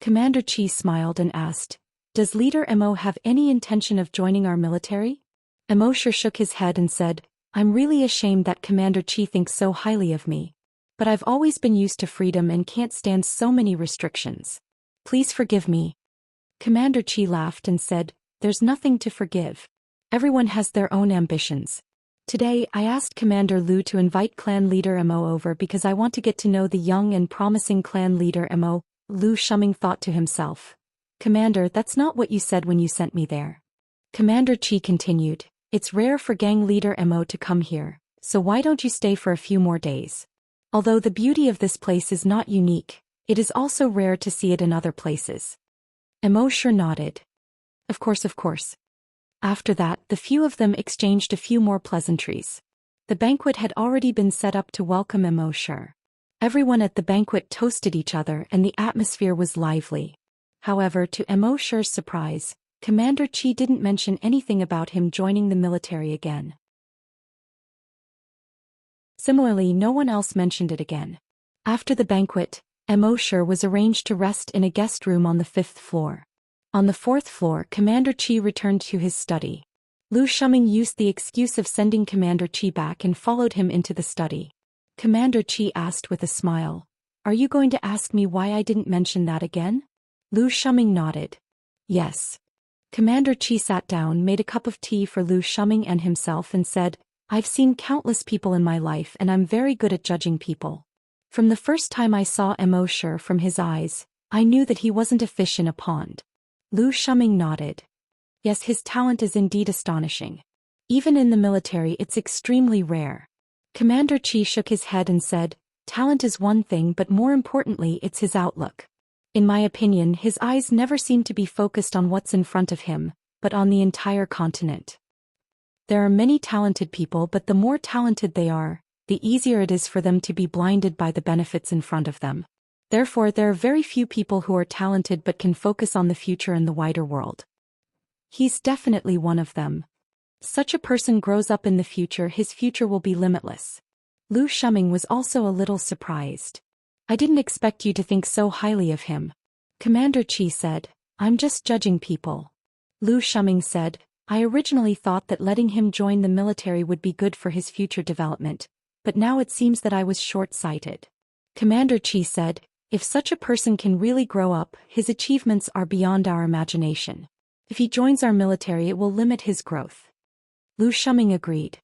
Commander Qi smiled and asked, does Leader Mo have any intention of joining our military? Immorse shook his head and said, I'm really ashamed that Commander Qi thinks so highly of me. But I've always been used to freedom and can't stand so many restrictions. Please forgive me. Commander Qi laughed and said, there's nothing to forgive. Everyone has their own ambitions. Today, I asked Commander Lu to invite clan leader Mo over because I want to get to know the young and promising clan leader Mo. Lu Shuming thought to himself. Commander, that's not what you said when you sent me there. Commander Qi continued, it's rare for gang leader Mo to come here, so why don't you stay for a few more days? Although the beauty of this place is not unique, it is also rare to see it in other places. Immorse nodded. Of course, of course. After that, the few of them exchanged a few more pleasantries. The banquet had already been set up to welcome Immorse. Everyone at the banquet toasted each other and the atmosphere was lively. However, to Immorse's surprise, Commander Qi didn't mention anything about him joining the military again. Similarly, no one else mentioned it again. After the banquet, Immorse was arranged to rest in a guest room on the 5th floor. On the 4th floor, Commander Qi returned to his study. Lu Shuming used the excuse of sending Commander Qi back and followed him into the study. Commander Qi asked with a smile, are you going to ask me why I didn't mention that again? Lu Shuming nodded. Yes. Commander Qi sat down, made a cup of tea for Lu Shuming and himself and said, I've seen countless people in my life and I'm very good at judging people. From the first time I saw Immorse from his eyes, I knew that he wasn't a fish in a pond. Lu Shuming nodded. Yes, his talent is indeed astonishing. Even in the military it's extremely rare. Commander Qi shook his head and said, talent is one thing but more importantly it's his outlook. In my opinion, his eyes never seem to be focused on what's in front of him, but on the entire continent. There are many talented people, but the more talented they are, the easier it is for them to be blinded by the benefits in front of them. Therefore, there are very few people who are talented but can focus on the future and the wider world. He's definitely one of them. Such a person grows up in the future, his future will be limitless. Lu Shuming was also a little surprised. I didn't expect you to think so highly of him. Commander Qi said, I'm just judging people. Lu Shuming said, I originally thought that letting him join the military would be good for his future development, but now it seems that I was short-sighted. Commander Qi said, if such a person can really grow up, his achievements are beyond our imagination. If he joins our military, it will limit his growth. Lu Shuming agreed.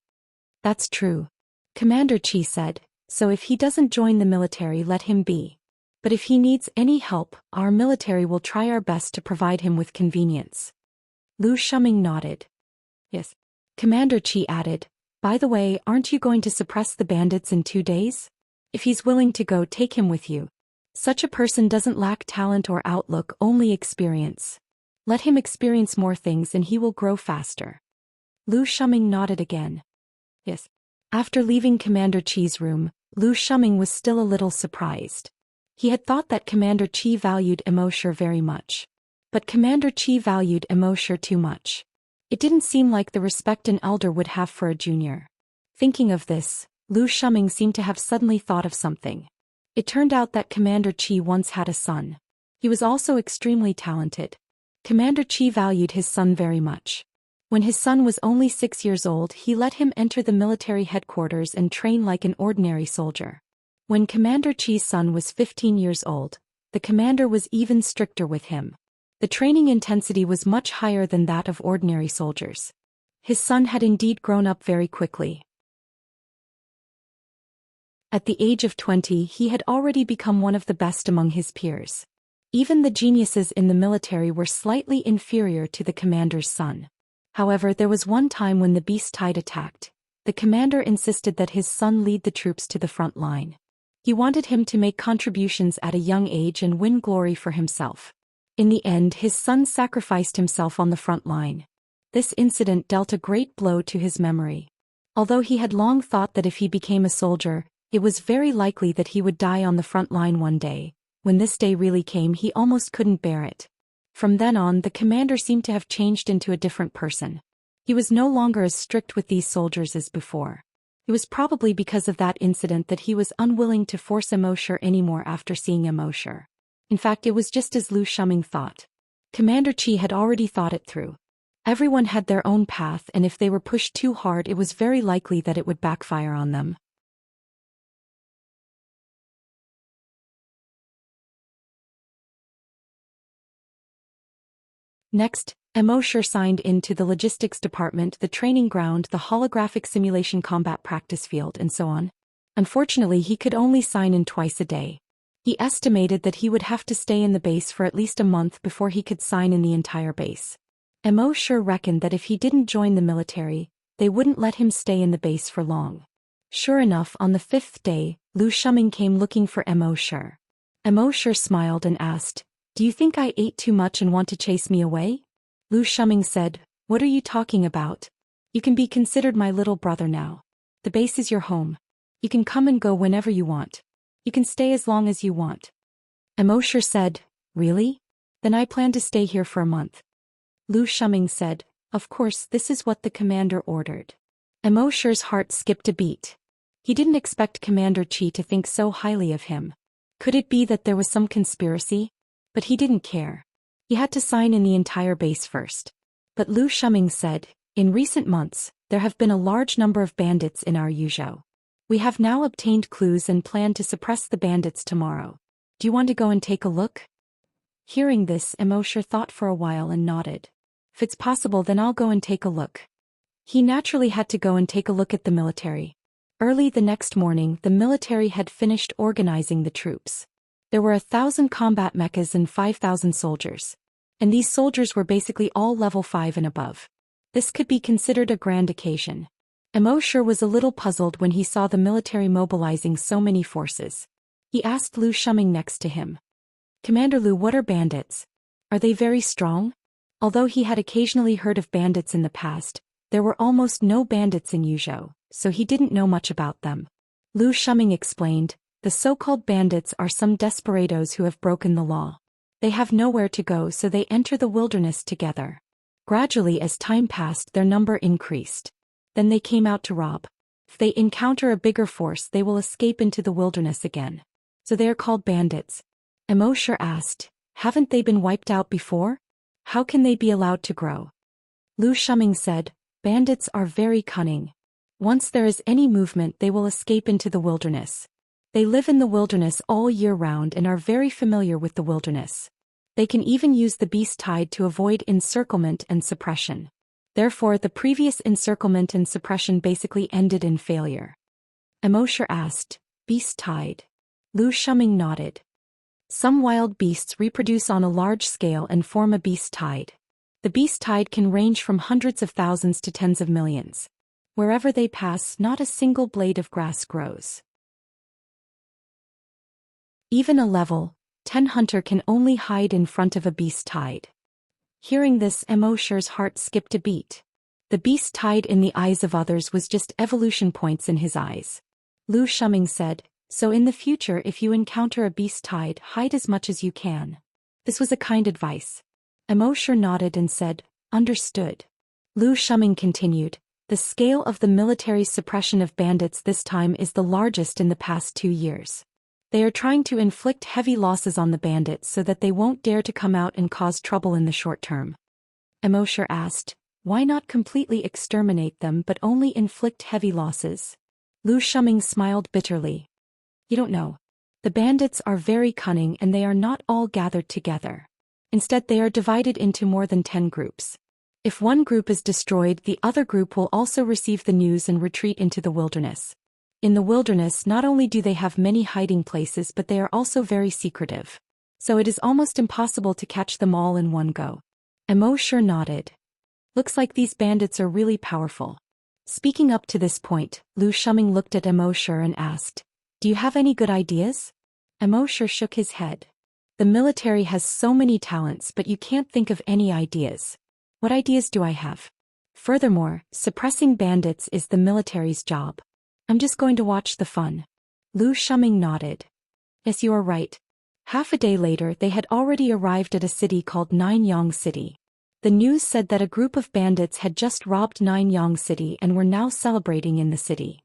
That's true. Commander Qi said, so if he doesn't join the military, let him be. But if he needs any help, our military will try our best to provide him with convenience. Lu Shuming nodded. Yes. Commander Qi added, by the way, aren't you going to suppress the bandits in 2 days? If he's willing to go, take him with you. Such a person doesn't lack talent or outlook, only experience. Let him experience more things and he will grow faster. Lu Shuming nodded again. Yes. After leaving Commander Qi's room, Lu Shuming was still a little surprised. He had thought that Commander Qi valued Immorse very much. But Commander Qi valued Immorse too much. It didn't seem like the respect an elder would have for a junior. Thinking of this, Lu Shuming seemed to have suddenly thought of something. It turned out that Commander Qi once had a son. He was also extremely talented. Commander Qi valued his son very much. When his son was only 6 years old, he let him enter the military headquarters and train like an ordinary soldier. When Commander Qi's son was 15 years old, the commander was even stricter with him. The training intensity was much higher than that of ordinary soldiers. His son had indeed grown up very quickly. At the age of 20, he had already become one of the best among his peers. Even the geniuses in the military were slightly inferior to the commander's son. However, there was one time when the beast tide attacked. The commander insisted that his son lead the troops to the front line. He wanted him to make contributions at a young age and win glory for himself. In the end, his son sacrificed himself on the front line. This incident dealt a great blow to his memory. Although he had long thought that if he became a soldier, it was very likely that he would die on the front line one day, when this day really came, he almost couldn't bear it. From then on, the commander seemed to have changed into a different person. He was no longer as strict with these soldiers as before. It was probably because of that incident that he was unwilling to force Immorse anymore after seeing Immorse. In fact, it was just as Lu Shuming thought. Commander Qi had already thought it through. Everyone had their own path, and if they were pushed too hard, it was very likely that it would backfire on them. Next, Immorse signed into the logistics department, the training ground, the holographic simulation combat practice field, and so on. Unfortunately, he could only sign in twice a day. He estimated that he would have to stay in the base for at least a month before he could sign in the entire base. Immorse reckoned that if he didn't join the military, they wouldn't let him stay in the base for long. Sure enough, on the 5th day, Lu Shuming came looking for Immorse. Immorse smiled and asked, do you think I ate too much and want to chase me away? Lu Shuming said, what are you talking about? You can be considered my little brother now. The base is your home. You can come and go whenever you want. You can stay as long as you want. Immorse said, really? Then I plan to stay here for a month. Lu Shuming said, of course, this is what the commander ordered. Immorse's heart skipped a beat. He didn't expect Commander Qi to think so highly of him. Could it be that there was some conspiracy? But he didn't care. He had to sign in the entire base first. But Lu Shuming said, in recent months, there have been a large number of bandits in our Yuzhou. We have now obtained clues and plan to suppress the bandits tomorrow. Do you want to go and take a look? Hearing this, Immorse thought for a while and nodded. If it's possible, then I'll go and take a look. He naturally had to go and take a look at the military. Early the next morning, the military had finished organizing the troops. There were 1,000 combat mechas and 5,000 soldiers. And these soldiers were basically all level 5 and above. This could be considered a grand occasion. Immorse was a little puzzled when he saw the military mobilizing so many forces. He asked Lu Shuming next to him. Commander Lu, what are bandits? Are they very strong? Although he had occasionally heard of bandits in the past, there were almost no bandits in Yuzhou, so he didn't know much about them. Lu Shuming explained, the so-called bandits are some desperados who have broken the law. They have nowhere to go, so they enter the wilderness together. Gradually, as time passed, their number increased. Then they came out to rob. If they encounter a bigger force, they will escape into the wilderness again. So they are called bandits. Immorse asked, Haven't they been wiped out before? How can they be allowed to grow? Lu Shuming said, bandits are very cunning. Once there is any movement they will escape into the wilderness. They live in the wilderness all year round and are very familiar with the wilderness. They can even use the beast tide to avoid encirclement and suppression. Therefore, the previous encirclement and suppression basically ended in failure. Immorse asked, beast tide? Lu Shuming nodded. Some wild beasts reproduce on a large scale and form a beast tide. The beast tide can range from hundreds of thousands to tens of millions. Wherever they pass, not a single blade of grass grows. Even a level 10 hunter can only hide in front of a beast tide. Hearing this, Immorse's heart skipped a beat. The beast tide in the eyes of others was just evolution points in his eyes. Lu Shuming said, so in the future if you encounter a beast tide, hide as much as you can. This was a kind advice. Immorse nodded and said, understood. Lu Shuming continued, the scale of the military suppression of bandits this time is the largest in the past 2 years. They are trying to inflict heavy losses on the bandits so that they won't dare to come out and cause trouble in the short term. Immorse asked, why not completely exterminate them but only inflict heavy losses? Lu Shuming smiled bitterly. You don't know. The bandits are very cunning and they are not all gathered together. Instead they are divided into more than 10 groups. If one group is destroyed, the other group will also receive the news and retreat into the wilderness. In the wilderness, not only do they have many hiding places but they are also very secretive. So it is almost impossible to catch them all in one go. Immorse nodded. Looks like these bandits are really powerful. Speaking up to this point, Lu Shuming looked at Immorse and asked, do you have any good ideas? Immorse shook his head. The military has so many talents but you can't think of any ideas. What ideas do I have? Furthermore, suppressing bandits is the military's job. I'm just going to watch the fun. Lu Shuming nodded. Yes, you are right. Half a day later they had already arrived at a city called Ninyang City. The news said that a group of bandits had just robbed Ninyang City and were now celebrating in the city.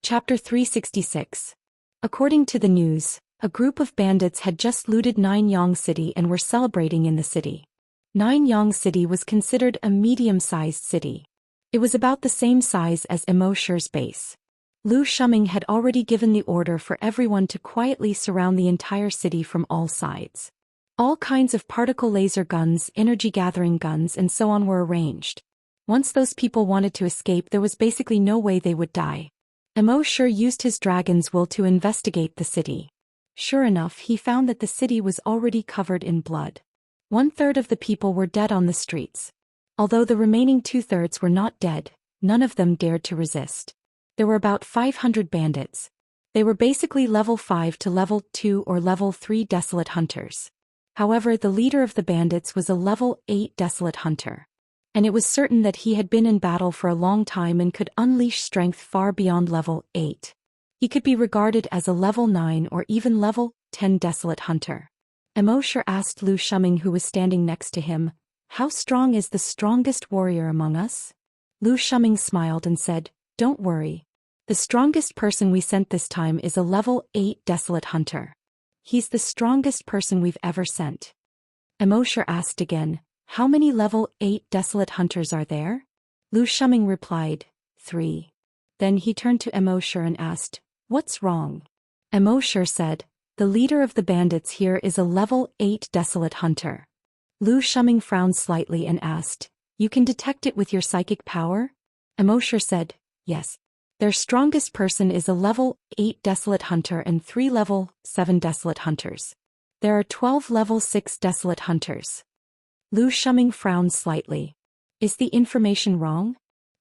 Chapter 366. According to the news, a group of bandits had just looted Ninyang City and were celebrating in the city. Ninyang City was considered a medium-sized city. It was about the same size as Immorse's base. Lu Shuming had already given the order for everyone to quietly surround the entire city from all sides. All kinds of particle laser guns, energy-gathering guns and so on were arranged. Once those people wanted to escape, there was basically no way they would die. Immorse used his dragon's will to investigate the city. Sure enough, he found that the city was already covered in blood. 1/3 of the people were dead on the streets. Although the remaining 2/3 were not dead, none of them dared to resist. There were about 500 bandits. They were basically level 5 to level 2 or level 3 desolate hunters. However, the leader of the bandits was a level 8 desolate hunter. And it was certain that he had been in battle for a long time and could unleash strength far beyond level 8. He could be regarded as a level 9 or even level 10 desolate hunter. Immorse asked Lu Shuming, who was standing next to him, how strong is the strongest warrior among us? Lu Shuming smiled and said, don't worry. The strongest person we sent this time is a level 8 desolate hunter. He's the strongest person we've ever sent. Immorse asked again, how many level 8 desolate hunters are there? Lu Shuming replied, 3. Then he turned to Immorse and asked, what's wrong? Immorse said, the leader of the bandits here is a level 8 desolate hunter. Lu Shuming frowned slightly and asked, you can detect it with your psychic power? Immorse said, yes. Their strongest person is a level 8 desolate hunter and 3 level 7 desolate hunters. There are 12 level 6 desolate hunters. Lu Shuming frowned slightly. Is the information wrong?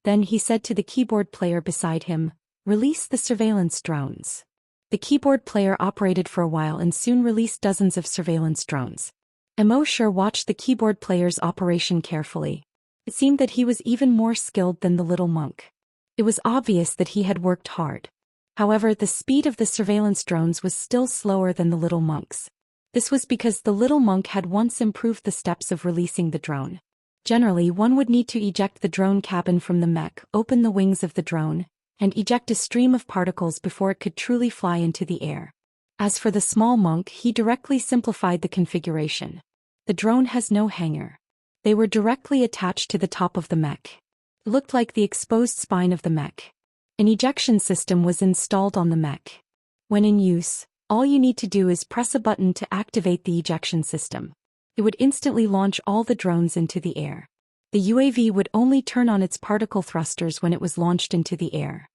Then he said to the keyboard player beside him, release the surveillance drones. The keyboard player operated for a while and soon released dozens of surveillance drones. Immorse watched the keyboard player's operation carefully. It seemed that he was even more skilled than the little monk. It was obvious that he had worked hard. However, the speed of the surveillance drones was still slower than the little monk's. This was because the little monk had once improved the steps of releasing the drone. Generally, one would need to eject the drone cabin from the mech, open the wings of the drone, and eject a stream of particles before it could truly fly into the air. As for the small monk, he directly simplified the configuration. The drone has no hanger. They were directly attached to the top of the mech. It looked like the exposed spine of the mech. An ejection system was installed on the mech. When in use, all you need to do is press a button to activate the ejection system. It would instantly launch all the drones into the air. The UAV would only turn on its particle thrusters when it was launched into the air.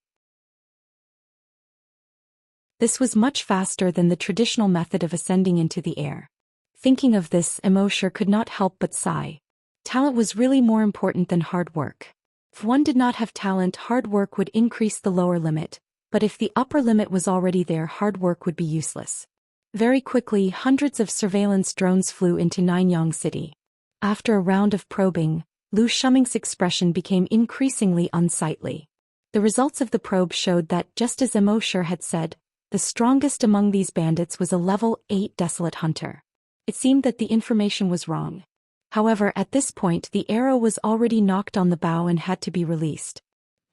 This was much faster than the traditional method of ascending into the air. Thinking of this, Immorse could not help but sigh. Talent was really more important than hard work. If one did not have talent, hard work would increase the lower limit, but if the upper limit was already there, hard work would be useless. Very quickly, hundreds of surveillance drones flew into Ninyang City. After a round of probing, Zhou Xian's expression became increasingly unsightly. The results of the probe showed that, just as Immorse had said, the strongest among these bandits was a level 8 Desolate Hunter. It seemed that the information was wrong. However, at this point the arrow was already knocked on the bow and had to be released.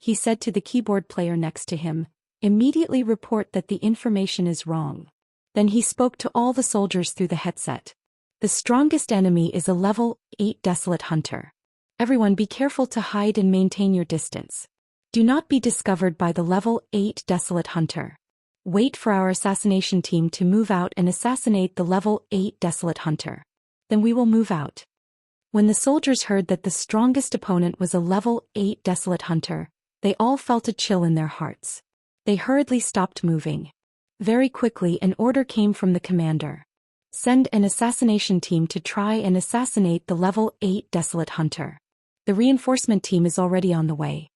He said to the keyboard player next to him, "Immediately report that the information is wrong." Then he spoke to all the soldiers through the headset. "The strongest enemy is a level 8 Desolate Hunter. Everyone be careful to hide and maintain your distance. Do not be discovered by the level 8 Desolate Hunter. Wait for our assassination team to move out and assassinate the level 8 Desolate Hunter. Then we will move out." When the soldiers heard that the strongest opponent was a level 8 Desolate Hunter, they all felt a chill in their hearts. They hurriedly stopped moving. Very quickly an order came from the commander. "Send an assassination team to try and assassinate the level 8 Desolate Hunter. The reinforcement team is already on the way."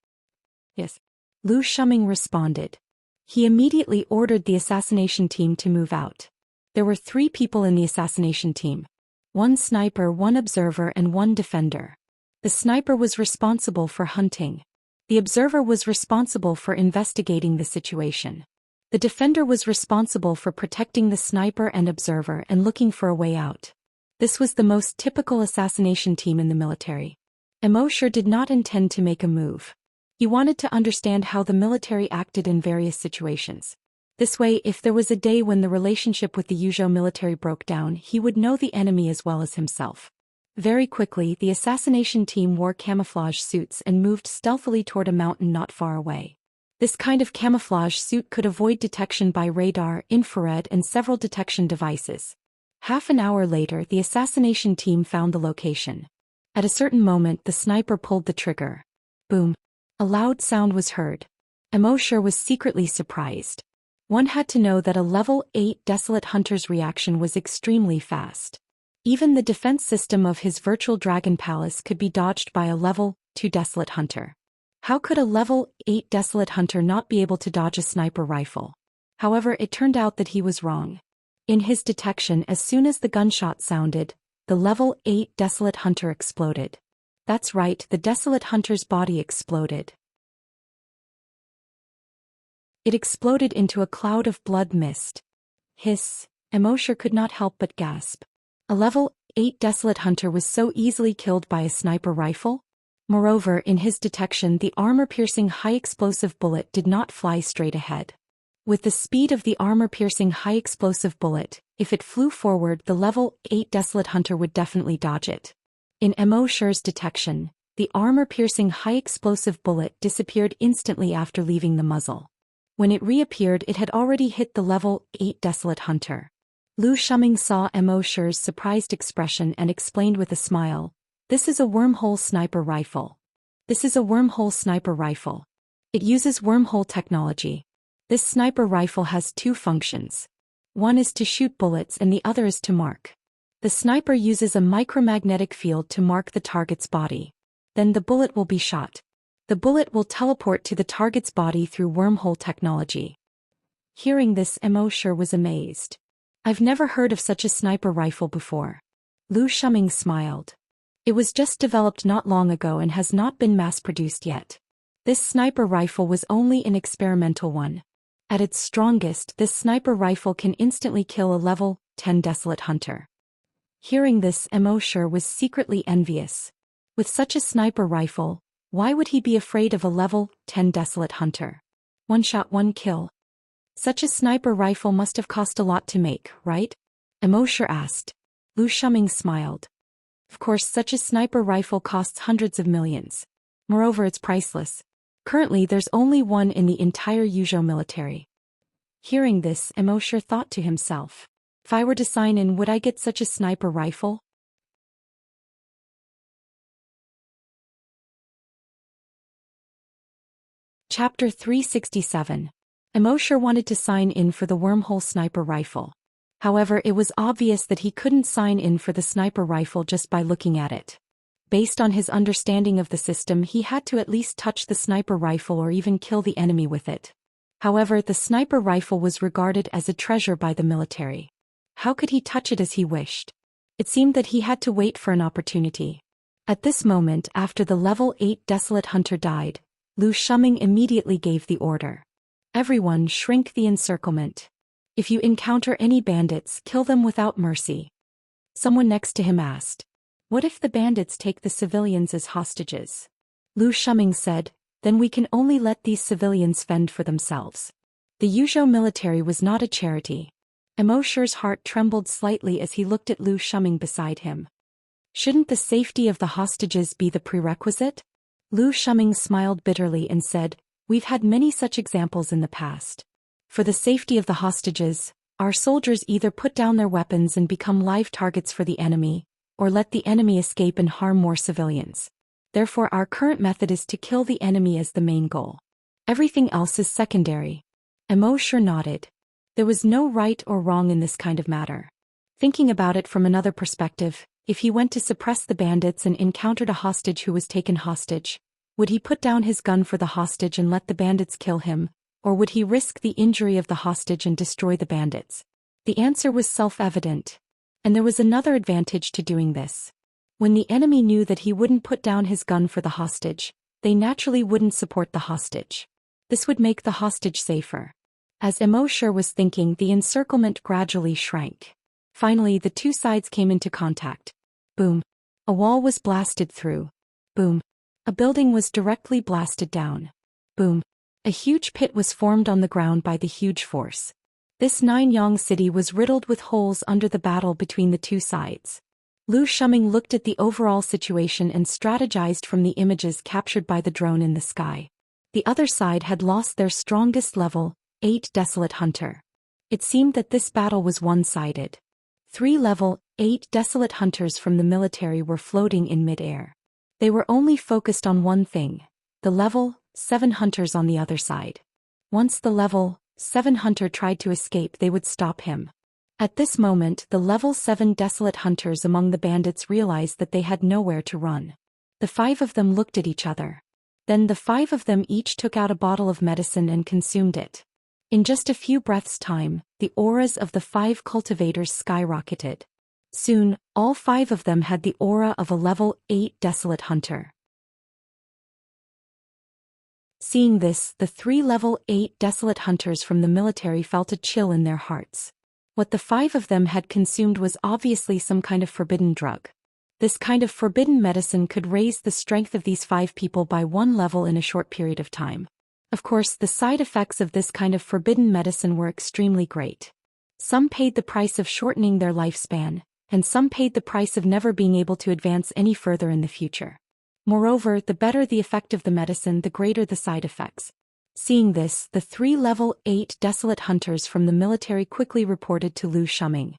"Yes." Zhou Xian responded. He immediately ordered the assassination team to move out. There were 3 people in the assassination team. 1 sniper, 1 observer and 1 defender. The sniper was responsible for hunting. The observer was responsible for investigating the situation. The defender was responsible for protecting the sniper and observer and looking for a way out. This was the most typical assassination team in the military. Immorse did not intend to make a move. He wanted to understand how the military acted in various situations. This way, if there was a day when the relationship with the Yuzhou military broke down, he would know the enemy as well as himself. Very quickly, the assassination team wore camouflage suits and moved stealthily toward a mountain not far away. This kind of camouflage suit could avoid detection by radar, infrared, and several detection devices. Half an hour later, the assassination team found the location. At a certain moment, the sniper pulled the trigger. Boom! A loud sound was heard. Immorse was secretly surprised. One had to know that a level 8 Desolate Hunter's reaction was extremely fast. Even the defense system of his virtual dragon palace could be dodged by a level 2 Desolate Hunter. How could a level 8 Desolate Hunter not be able to dodge a sniper rifle? However, it turned out that he was wrong. In his detection, as soon as the gunshot sounded, the level 8 Desolate Hunter exploded. That's right, the Desolate Hunter's body exploded. It exploded into a cloud of blood mist. Hiss! Immorse could not help but gasp. A level 8 Desolate Hunter was so easily killed by a sniper rifle? Moreover, in his detection, the armor-piercing high-explosive bullet did not fly straight ahead. With the speed of the armor-piercing high-explosive bullet, if it flew forward, the level 8 Desolate Hunter would definitely dodge it. In Immorse's detection, the armor-piercing high-explosive bullet disappeared instantly after leaving the muzzle. When it reappeared, it had already hit the level 8 Desolate Hunter. Zhou Xian saw Immorse's surprised expression and explained with a smile, "This is a wormhole sniper rifle. This is a wormhole sniper rifle. It uses wormhole technology. This sniper rifle has 2 functions. One is to shoot bullets and the other is to mark. The sniper uses a micromagnetic field to mark the target's body. Then the bullet will be shot. The bullet will teleport to the target's body through wormhole technology." Hearing this, Immorse was amazed. "I've never heard of such a sniper rifle before." Zhou Xian smiled. "It was just developed not long ago and has not been mass-produced yet. This sniper rifle was only an experimental one. At its strongest, this sniper rifle can instantly kill a level 10 Desolate Hunter." Hearing this, Immorse was secretly envious. With such a sniper rifle, why would he be afraid of a level 10 Desolate Hunter? One shot, one kill. Such a sniper rifle must have cost a lot to make, right? Immorse asked. Lu Shuming smiled. Of course, such a sniper rifle costs hundreds of millions. Moreover, it's priceless. Currently, there's only one in the entire Yuzhou military. Hearing this, Immorse thought to himself. If I were to sign in, would I get such a sniper rifle? Chapter 367. Immorse wanted to sign in for the wormhole sniper rifle. However, it was obvious that he couldn't sign in for the sniper rifle just by looking at it. Based on his understanding of the system, he had to at least touch the sniper rifle or even kill the enemy with it. However, the sniper rifle was regarded as a treasure by the military. How could he touch it as he wished? It seemed that he had to wait for an opportunity. At this moment, after the level 8 Desolate Hunter died, Lu Shuming immediately gave the order. Everyone shrink the encirclement. If you encounter any bandits, kill them without mercy. Someone next to him asked. What if the bandits take the civilians as hostages? Lu Shuming said, then we can only let these civilians fend for themselves. The Yuzhou military was not a charity. Immorse's heart trembled slightly as he looked at Lu Shuming beside him. Shouldn't the safety of the hostages be the prerequisite? Lu Shuming smiled bitterly and said, we've had many such examples in the past. For the safety of the hostages, our soldiers either put down their weapons and become live targets for the enemy, or let the enemy escape and harm more civilians. Therefore, our current method is to kill the enemy as the main goal. Everything else is secondary. Immorse nodded. There was no right or wrong in this kind of matter. Thinking about it from another perspective, if he went to suppress the bandits and encountered a hostage who was taken hostage, would he put down his gun for the hostage and let the bandits kill him, or would he risk the injury of the hostage and destroy the bandits? The answer was self-evident. And there was another advantage to doing this. When the enemy knew that he wouldn't put down his gun for the hostage, they naturally wouldn't support the hostage. This would make the hostage safer. As Immorse was thinking, the encirclement gradually shrank. Finally, the two sides came into contact. Boom. A wall was blasted through. Boom. A building was directly blasted down. Boom. A huge pit was formed on the ground by the huge force. This Ninyang city was riddled with holes under the battle between the two sides. Lu Shuming looked at the overall situation and strategized from the images captured by the drone in the sky. The other side had lost their strongest level, 8 Desolate Hunter. It seemed that this battle was one-sided. 3 level 8 Desolate Hunters from the military were floating in mid-air. They were only focused on one thing, the level 7 Hunters on the other side. Once the level 7 Hunter tried to escape, they would stop him. At this moment, the level 7 Desolate Hunters among the bandits realized that they had nowhere to run. The 5 of them looked at each other. Then the 5 of them each took out a bottle of medicine and consumed it. In just a few breaths' time, the auras of the 5 cultivators skyrocketed. Soon, all 5 of them had the aura of a level 8 Desolate Hunter. Seeing this, the 3 level 8 Desolate Hunters from the military felt a chill in their hearts. What the 5 of them had consumed was obviously some kind of forbidden drug. This kind of forbidden medicine could raise the strength of these 5 people by 1 level in a short period of time. Of course, the side effects of this kind of forbidden medicine were extremely great. Some paid the price of shortening their lifespan, and some paid the price of never being able to advance any further in the future. Moreover, the better the effect of the medicine, the greater the side effects. Seeing this, the 3 level 8 Desolate Hunters from the military quickly reported to Lu Shuming.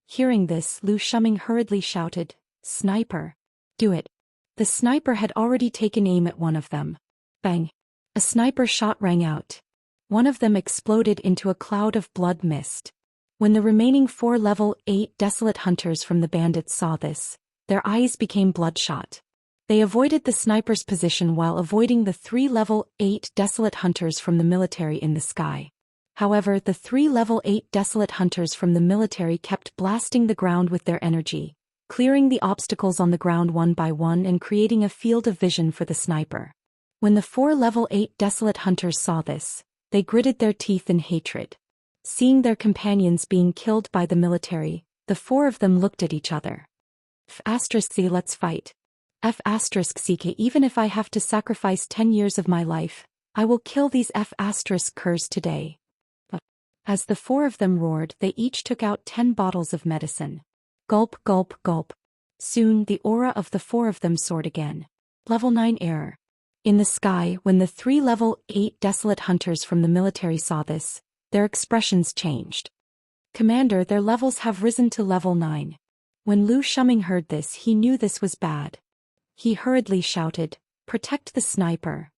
Hearing this, Lu Shuming hurriedly shouted, "Sniper! Do it!" The sniper had already taken aim at one of them. Bang! A sniper shot rang out. One of them exploded into a cloud of blood mist. When the remaining 4 level 8 Desolate Hunters from the bandits saw this, their eyes became bloodshot. They avoided the sniper's position while avoiding the 3 level 8 Desolate Hunters from the military in the sky. However, the 3 level 8 Desolate Hunters from the military kept blasting the ground with their energy, clearing the obstacles on the ground one by one and creating a field of vision for the sniper. When the 4 level 8 Desolate Hunters saw this, they gritted their teeth in hatred. Seeing their companions being killed by the military, the 4 of them looked at each other. Let's fight. Even if I have to sacrifice 10 years of my life, I will kill these F***ers today. As the four of them roared, they each took out 10 bottles of medicine. Gulp, gulp, gulp. Soon the aura of the four of them soared again. Level 9 error. In the sky, when the 3 level 8 desolate hunters from the military saw this, their expressions changed. Commander, their levels have risen to level 9. When Lu Shuming heard this, he knew this was bad. He hurriedly shouted, protect the sniper.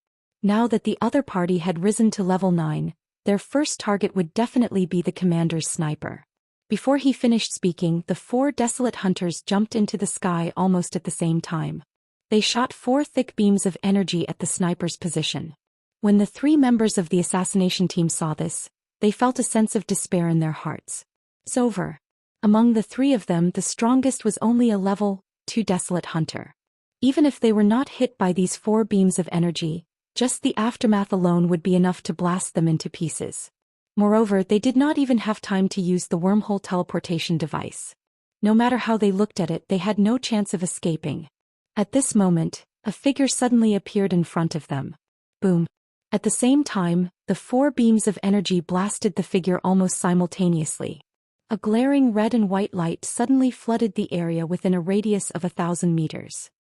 Now that the other party had risen to level 9, their first target would definitely be the commander's sniper. Before he finished speaking, the 4 desolate hunters jumped into the sky almost at the same time. They shot 4 thick beams of energy at the sniper's position. When the 3 members of the assassination team saw this, they felt a sense of despair in their hearts. It's over. Among the 3 of them, the strongest was only a level 2 desolate hunter. Even if they were not hit by these 4 beams of energy, just the aftermath alone would be enough to blast them into pieces. Moreover, they did not even have time to use the wormhole teleportation device. No matter how they looked at it, they had no chance of escaping. At this moment, a figure suddenly appeared in front of them. Boom. At the same time, the 4 beams of energy blasted the figure almost simultaneously. A glaring red and white light suddenly flooded the area within a radius of 1,000 meters.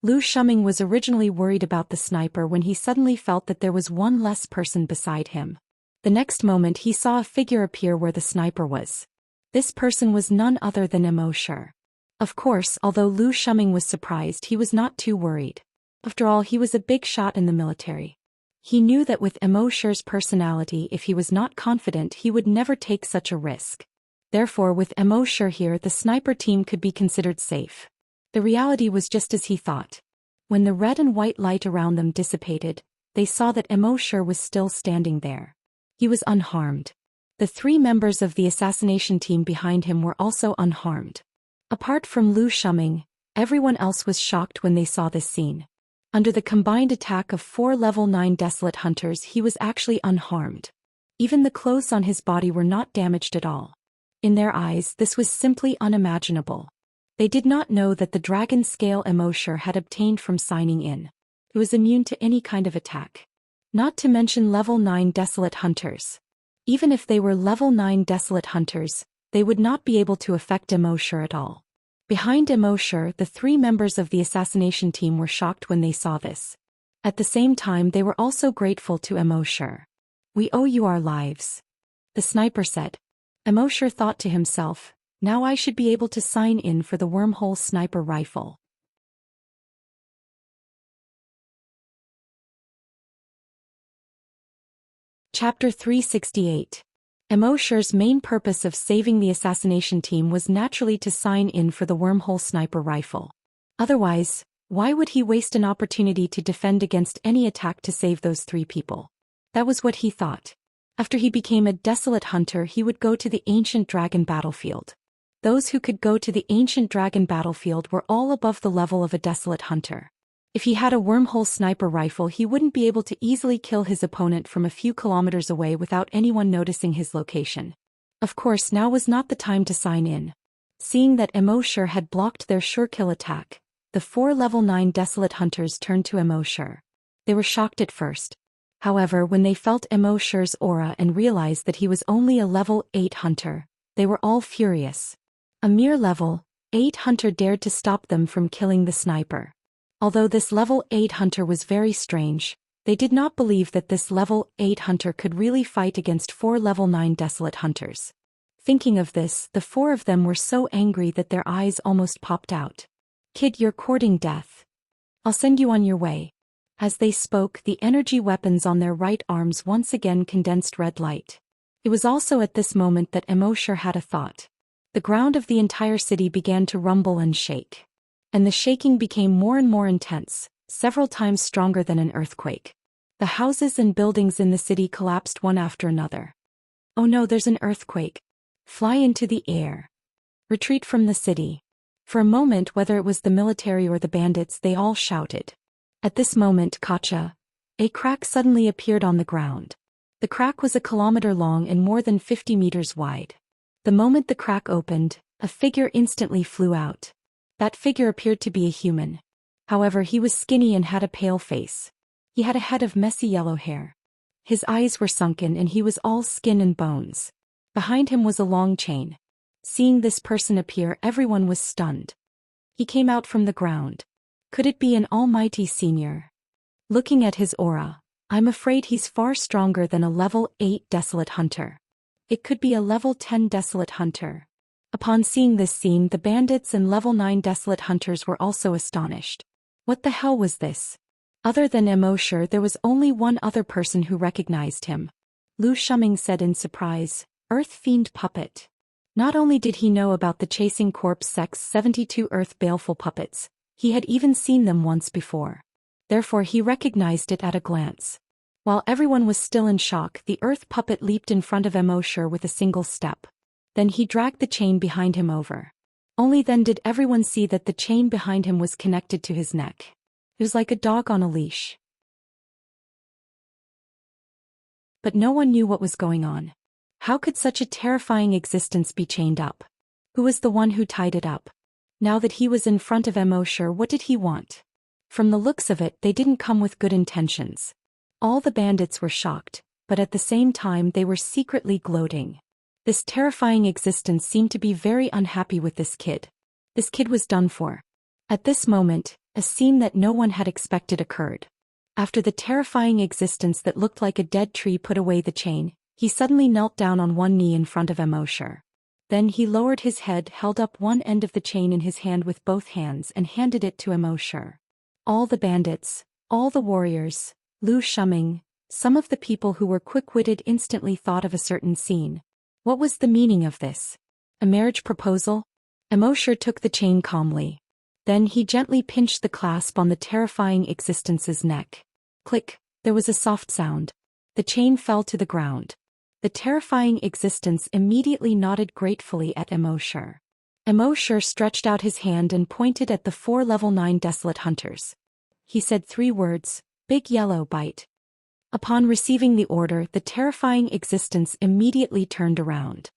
Lu Shuming was originally worried about the sniper when he suddenly felt that there was one less person beside him. The next moment he saw a figure appear where the sniper was. This person was none other than Immerse. Of course, although Lu Shuming was surprised, he was not too worried. After all, he was a big shot in the military. He knew that with Immerse's personality, if he was not confident, he would never take such a risk. Therefore, with Immerse here, the sniper team could be considered safe. The reality was just as he thought. When the red and white light around them dissipated, they saw that Immerse was still standing there. He was unharmed. The 3 members of the assassination team behind him were also unharmed. Apart from Lu Shuming, everyone else was shocked when they saw this scene. Under the combined attack of 4 level 9 desolate hunters, he was actually unharmed. Even the clothes on his body were not damaged at all. In their eyes, this was simply unimaginable. They did not know that the dragon scale Immerse had obtained from signing in. It was immune to any kind of attack. Not to mention level 9 desolate hunters. Even if they were level 9 desolate hunters, they would not be able to affect Immerse at all. Behind Immerse, the 3 members of the assassination team were shocked when they saw this. At the same time, they were also grateful to Immerse. We owe you our lives, the sniper said. Immerse thought to himself, now I should be able to sign in for the wormhole sniper rifle. Chapter 368. Immerse's main purpose of saving the assassination team was naturally to sign in for the wormhole sniper rifle. Otherwise, why would he waste an opportunity to defend against any attack to save those 3 people? That was what he thought. After he became a desolate hunter, he would go to the ancient dragon battlefield. Those who could go to the ancient dragon battlefield were all above the level of a desolate hunter. If he had a wormhole sniper rifle, he wouldn't be able to easily kill his opponent from a few kilometers away without anyone noticing his location. Of course, now was not the time to sign in. Seeing that Immerse had blocked their sure kill attack, the 4 level 9 desolate hunters turned to Immerse. They were shocked at first. However, when they felt Immerse's aura and realized that he was only a level 8 hunter, they were all furious. A mere level 8 hunter dared to stop them from killing the sniper. Although this level 8 hunter was very strange, they did not believe that this level 8 hunter could really fight against 4 level 9 desolate hunters. Thinking of this, the 4 of them were so angry that their eyes almost popped out. Kid, you're courting death. I'll send you on your way. As they spoke, the energy weapons on their right arms once again condensed red light. It was also at this moment that Immerse had a thought. The ground of the entire city began to rumble and shake. And the shaking became more and more intense, several times stronger than an earthquake. The houses and buildings in the city collapsed one after another. Oh no, there's an earthquake. Fly into the air. Retreat from the city. For a moment, whether it was the military or the bandits, they all shouted. At this moment, a crack suddenly appeared on the ground. The crack was a kilometer long and more than 50 meters wide. The moment the crack opened, a figure instantly flew out. That figure appeared to be a human. However, he was skinny and had a pale face. He had a head of messy yellow hair. His eyes were sunken and he was all skin and bones. Behind him was a long chain. Seeing this person appear, everyone was stunned. He came out from the ground. Could it be an almighty senior? Looking at his aura, I'm afraid he's far stronger than a level 8 Desolate Hunter. It could be a level 10 Desolate Hunter. Upon seeing this scene, the bandits and level 9 Desolate Hunters were also astonished. What the hell was this? Other than Immorse, there was only one other person who recognized him. Lu Shuming said in surprise, Earth Fiend Puppet. Not only did he know about the Chasing Corpse Sect's 72 Earth Baleful Puppets, he had even seen them once before. Therefore he recognized it at a glance. While everyone was still in shock, the Earth Puppet leaped in front of Immorse with a single step. Then he dragged the chain behind him over. Only then did everyone see that the chain behind him was connected to his neck. It was like a dog on a leash. But no one knew what was going on. How could such a terrifying existence be chained up? Who was the one who tied it up? Now that he was in front of Immorse, what did he want? From the looks of it, they didn't come with good intentions. All the bandits were shocked, but at the same time they were secretly gloating. This terrifying existence seemed to be very unhappy with this kid. This kid was done for. At this moment, a scene that no one had expected occurred. After the terrifying existence that looked like a dead tree put away the chain, he suddenly knelt down on one knee in front of Immorse. Then he lowered his head, held up one end of the chain in his hand with both hands and handed it to Immorse. All the bandits, all the warriors, Lu Shuming, some of the people who were quick-witted instantly thought of a certain scene. What was the meaning of this? A marriage proposal? Immorse took the chain calmly. Then he gently pinched the clasp on the terrifying existence's neck. Click, there was a soft sound. The chain fell to the ground. The terrifying existence immediately nodded gratefully at Immorse. Immorse stretched out his hand and pointed at the 4 level 9 Desolate Hunters. He said 3 words, Big Yellow Bite. Upon receiving the order, the terrifying existence immediately turned around.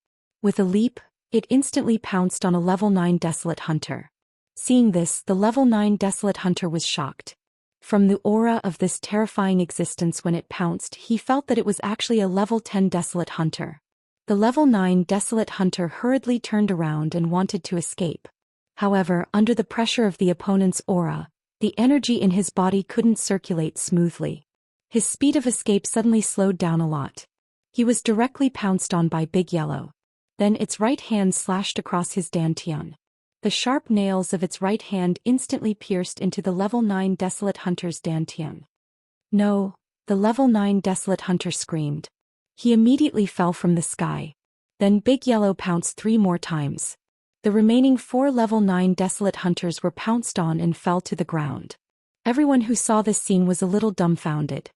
With a leap, it instantly pounced on a level 9 Desolate Hunter. Seeing this, the level 9 Desolate Hunter was shocked. From the aura of this terrifying existence when it pounced, he felt that it was actually a level 10 Desolate Hunter. The level 9 Desolate Hunter hurriedly turned around and wanted to escape. However, under the pressure of the opponent's aura, the energy in his body couldn't circulate smoothly. His speed of escape suddenly slowed down a lot. He was directly pounced on by Big Yellow. Then its right hand slashed across his dantian. The sharp nails of its right hand instantly pierced into the level 9 Desolate Hunter's dantian. No, the level 9 Desolate Hunter screamed. He immediately fell from the sky. Then Big Yellow pounced 3 more times. The remaining 4 level 9 Desolate Hunters were pounced on and fell to the ground. Everyone who saw this scene was a little dumbfounded.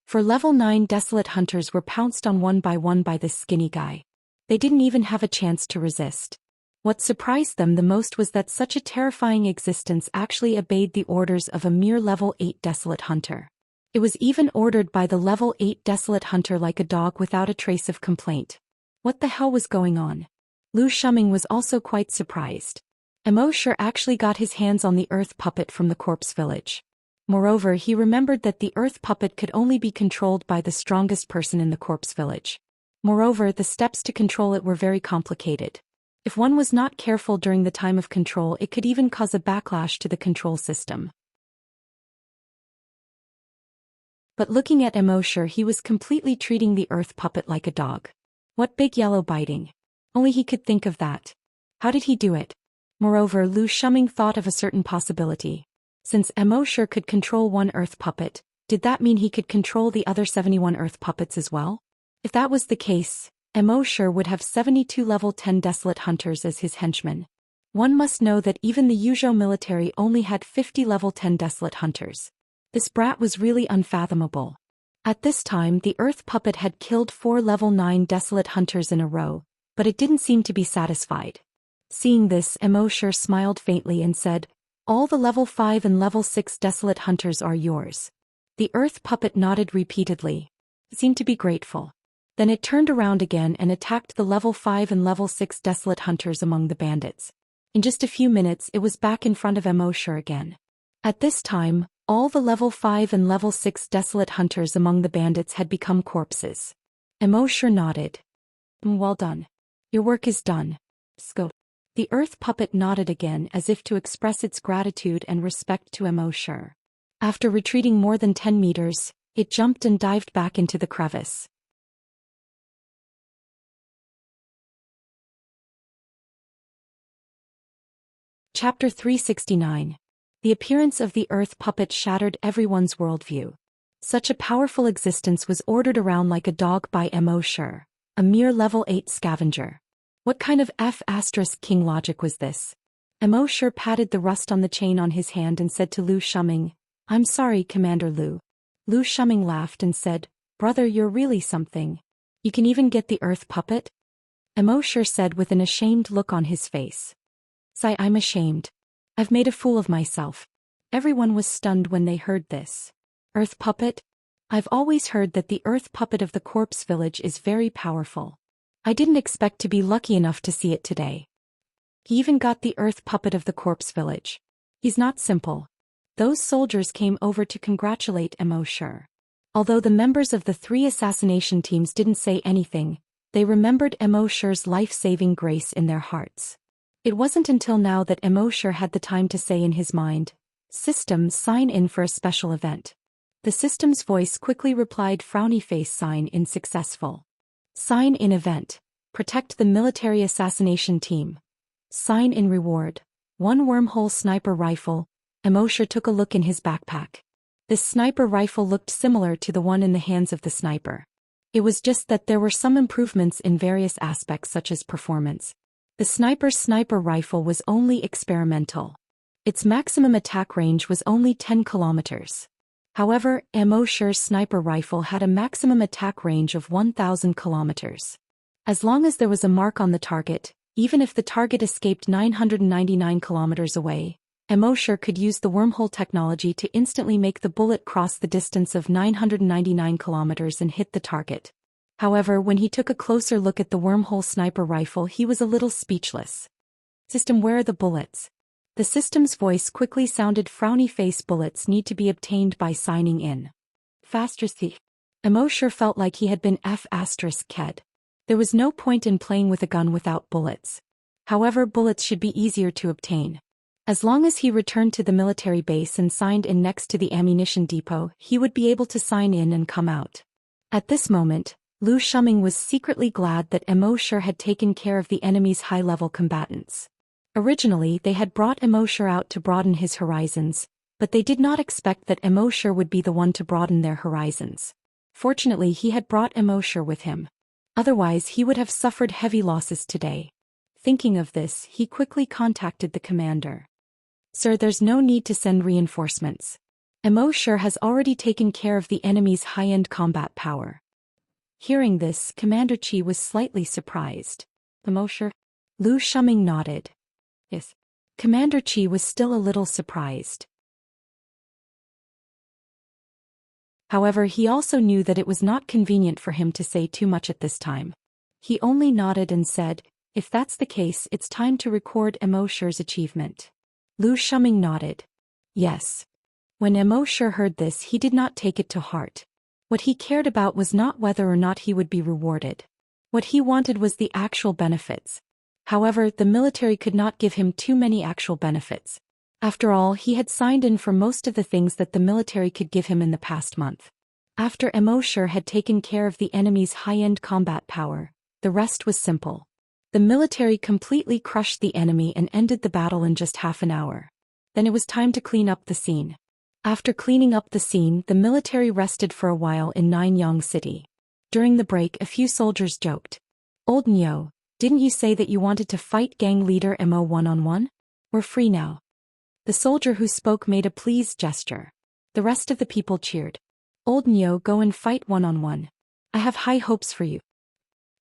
For level 9 Desolate Hunters were pounced on one by this skinny guy. They didn't even have a chance to resist. What surprised them the most was that such a terrifying existence actually obeyed the orders of a mere level 8 Desolate Hunter. It was even ordered by the level 8 Desolate Hunter like a dog without a trace of complaint. What the hell was going on? Lu Shuming was also quite surprised. Immorse actually got his hands on the Earth Puppet from the Corpse Village. Moreover, he remembered that the Earth Puppet could only be controlled by the strongest person in the Corpse Village. Moreover, the steps to control it were very complicated. If one was not careful during the time of control, it could even cause a backlash to the control system. But looking at Immorse, he was completely treating the Earth Puppet like a dog. What Big Yellow biting? Only he could think of that. How did he do it? Moreover, Lu Shuming thought of a certain possibility. Since Immorse could control one Earth Puppet, did that mean he could control the other 71 Earth Puppets as well? If that was the case, Immorse would have 72 level 10 Desolate Hunters as his henchmen. One must know that even the Yuzhou military only had 50 level 10 Desolate Hunters. This brat was really unfathomable. At this time, the Earth Puppet had killed 4 level 9 Desolate Hunters in a row, but it didn't seem to be satisfied. Seeing this, Immorse smiled faintly and said, All the level 5 and level 6 Desolate Hunters are yours. The Earth Puppet nodded repeatedly. It seemed to be grateful. Then it turned around again and attacked the level 5 and level 6 Desolate Hunters among the bandits. In just a few minutes, it was back in front of Immorse again. At this time, all the level 5 and level 6 desolate hunters among the bandits had become corpses. Immorse nodded. Well done. Your work is done. Scope. The earth puppet nodded again as if to express its gratitude and respect to Immorse. After retreating more than 10 meters, it jumped and dived back into the crevice. Chapter 369. The appearance of the earth puppet shattered everyone's worldview. Such a powerful existence was ordered around like a dog by Immorse, a mere level 8 scavenger. What kind of F*** logic was this? Immorse patted the rust on the chain on his hand and said to Lu Shuming, "I'm sorry, Commander Lu." Lu Shuming laughed and said, "Brother, you're really something. You can even get the earth puppet?" Immorse said with an ashamed look on his face. "I'm ashamed. I've made a fool of myself." Everyone was stunned when they heard this. Earth puppet? I've always heard that the earth puppet of the corpse village is very powerful. I didn't expect to be lucky enough to see it today. He even got the earth puppet of the corpse village. He's not simple. Those soldiers came over to congratulate Immorse. Although the members of the 3 assassination teams didn't say anything, they remembered Immorse's life-saving grace in their hearts. It wasn't until now that Immorse had the time to say in his mind, "System, sign in for a special event." The system's voice quickly replied, "Frowny face, sign in successful. Sign in event. Protect the military assassination team. Sign in reward. 1 wormhole sniper rifle." Immorse took a look in his backpack. This sniper rifle looked similar to the one in the hands of the sniper. It was just that there were some improvements in various aspects such as performance. The sniper's sniper rifle was only experimental. Its maximum attack range was only 10 kilometers. However, Immorse's sniper rifle had a maximum attack range of 1,000 kilometers. As long as there was a mark on the target, even if the target escaped 999 kilometers away, Immorse could use the wormhole technology to instantly make the bullet cross the distance of 999 kilometers and hit the target. However, when he took a closer look at the wormhole sniper rifle, he was a little speechless. "System, where are the bullets?" The system's voice quickly sounded, "Frowny face, bullets need to be obtained by signing in. Faster thief." Immorse felt like he had been F***ed. There was no point in playing with a gun without bullets. However, bullets should be easier to obtain. As long as he returned to the military base and signed in next to the ammunition depot, he would be able to sign in and come out. At this moment, Lu Shuming was secretly glad that Immorse had taken care of the enemy's high-level combatants. Originally, they had brought Immorse out to broaden his horizons, but they did not expect that Immorse would be the one to broaden their horizons. Fortunately, he had brought Immorse with him. Otherwise, he would have suffered heavy losses today. Thinking of this, he quickly contacted the commander. "Sir, there's no need to send reinforcements. Immorse has already taken care of the enemy's high-end combat power." Hearing this, Commander Chi was slightly surprised. "Immorse?" Lu Shuming nodded. Yes. Commander Chi was still a little surprised. However, he also knew that it was not convenient for him to say too much at this time. He only nodded and said, "If that's the case, it's time to record Immorse's achievement." Lu Shuming nodded. Yes. When Immorse heard this, he did not take it to heart. What he cared about was not whether or not he would be rewarded. What he wanted was the actual benefits. However, the military could not give him too many actual benefits. After all, he had signed in for most of the things that the military could give him in the past month. After Immorse had taken care of the enemy's high-end combat power, the rest was simple. The military completely crushed the enemy and ended the battle in just half an hour. Then it was time to clean up the scene. After cleaning up the scene, the military rested for a while in Nanyang City. During the break, a few soldiers joked. "Old Nyo, didn't you say that you wanted to fight gang leader Mo one-on-one? We're free now." The soldier who spoke made a pleased gesture. The rest of the people cheered. "Old Nyo, go and fight one-on-one. I have high hopes for you."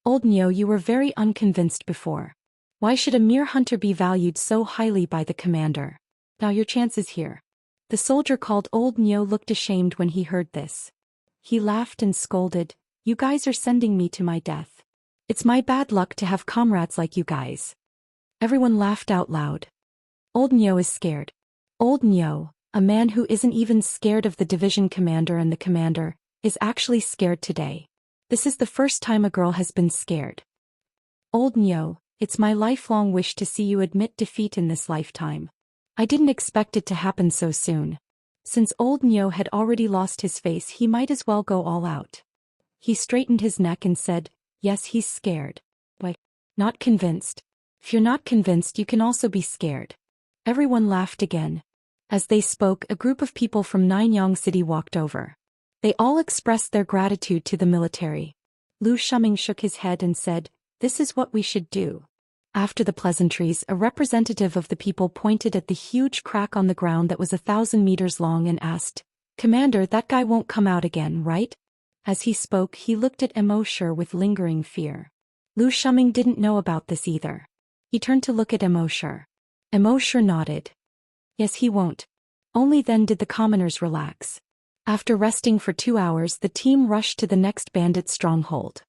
"Old Nyo, you were very unconvinced before. Why should a mere hunter be valued so highly by the commander? Now your chance is here." The soldier called Old Nyo looked ashamed when he heard this. He laughed and scolded, "You guys are sending me to my death. It's my bad luck to have comrades like you guys." Everyone laughed out loud. Old Nyo is scared. "Old Nyo, A man who isn't even scared of the division commander and the commander, is actually scared today. This is the first time a girl has been scared. Old Nyo, it's my lifelong wish to see you admit defeat in this lifetime. I didn't expect it to happen so soon. Since old Nyo had already lost his face, he might as well go all out. He straightened his neck and said, yes, he's scared. Why? Not convinced. If you're not convinced, you can also be scared. Everyone laughed again. As they spoke, a group of people from Nanyang City walked over. They all expressed their gratitude to the military. Lu Shuming shook his head and said, this is what we should do. After the pleasantries, a representative of the people pointed at the huge crack on the ground that was 1,000 meters long and asked, Commander, that guy won't come out again, right? As he spoke, he looked at Immorse with lingering fear. Lu Shuming didn't know about this either. He turned to look at Immorse. Immorse nodded. Yes, he won't. Only then did the commoners relax. After resting for 2 hours, the team rushed to the next bandit stronghold.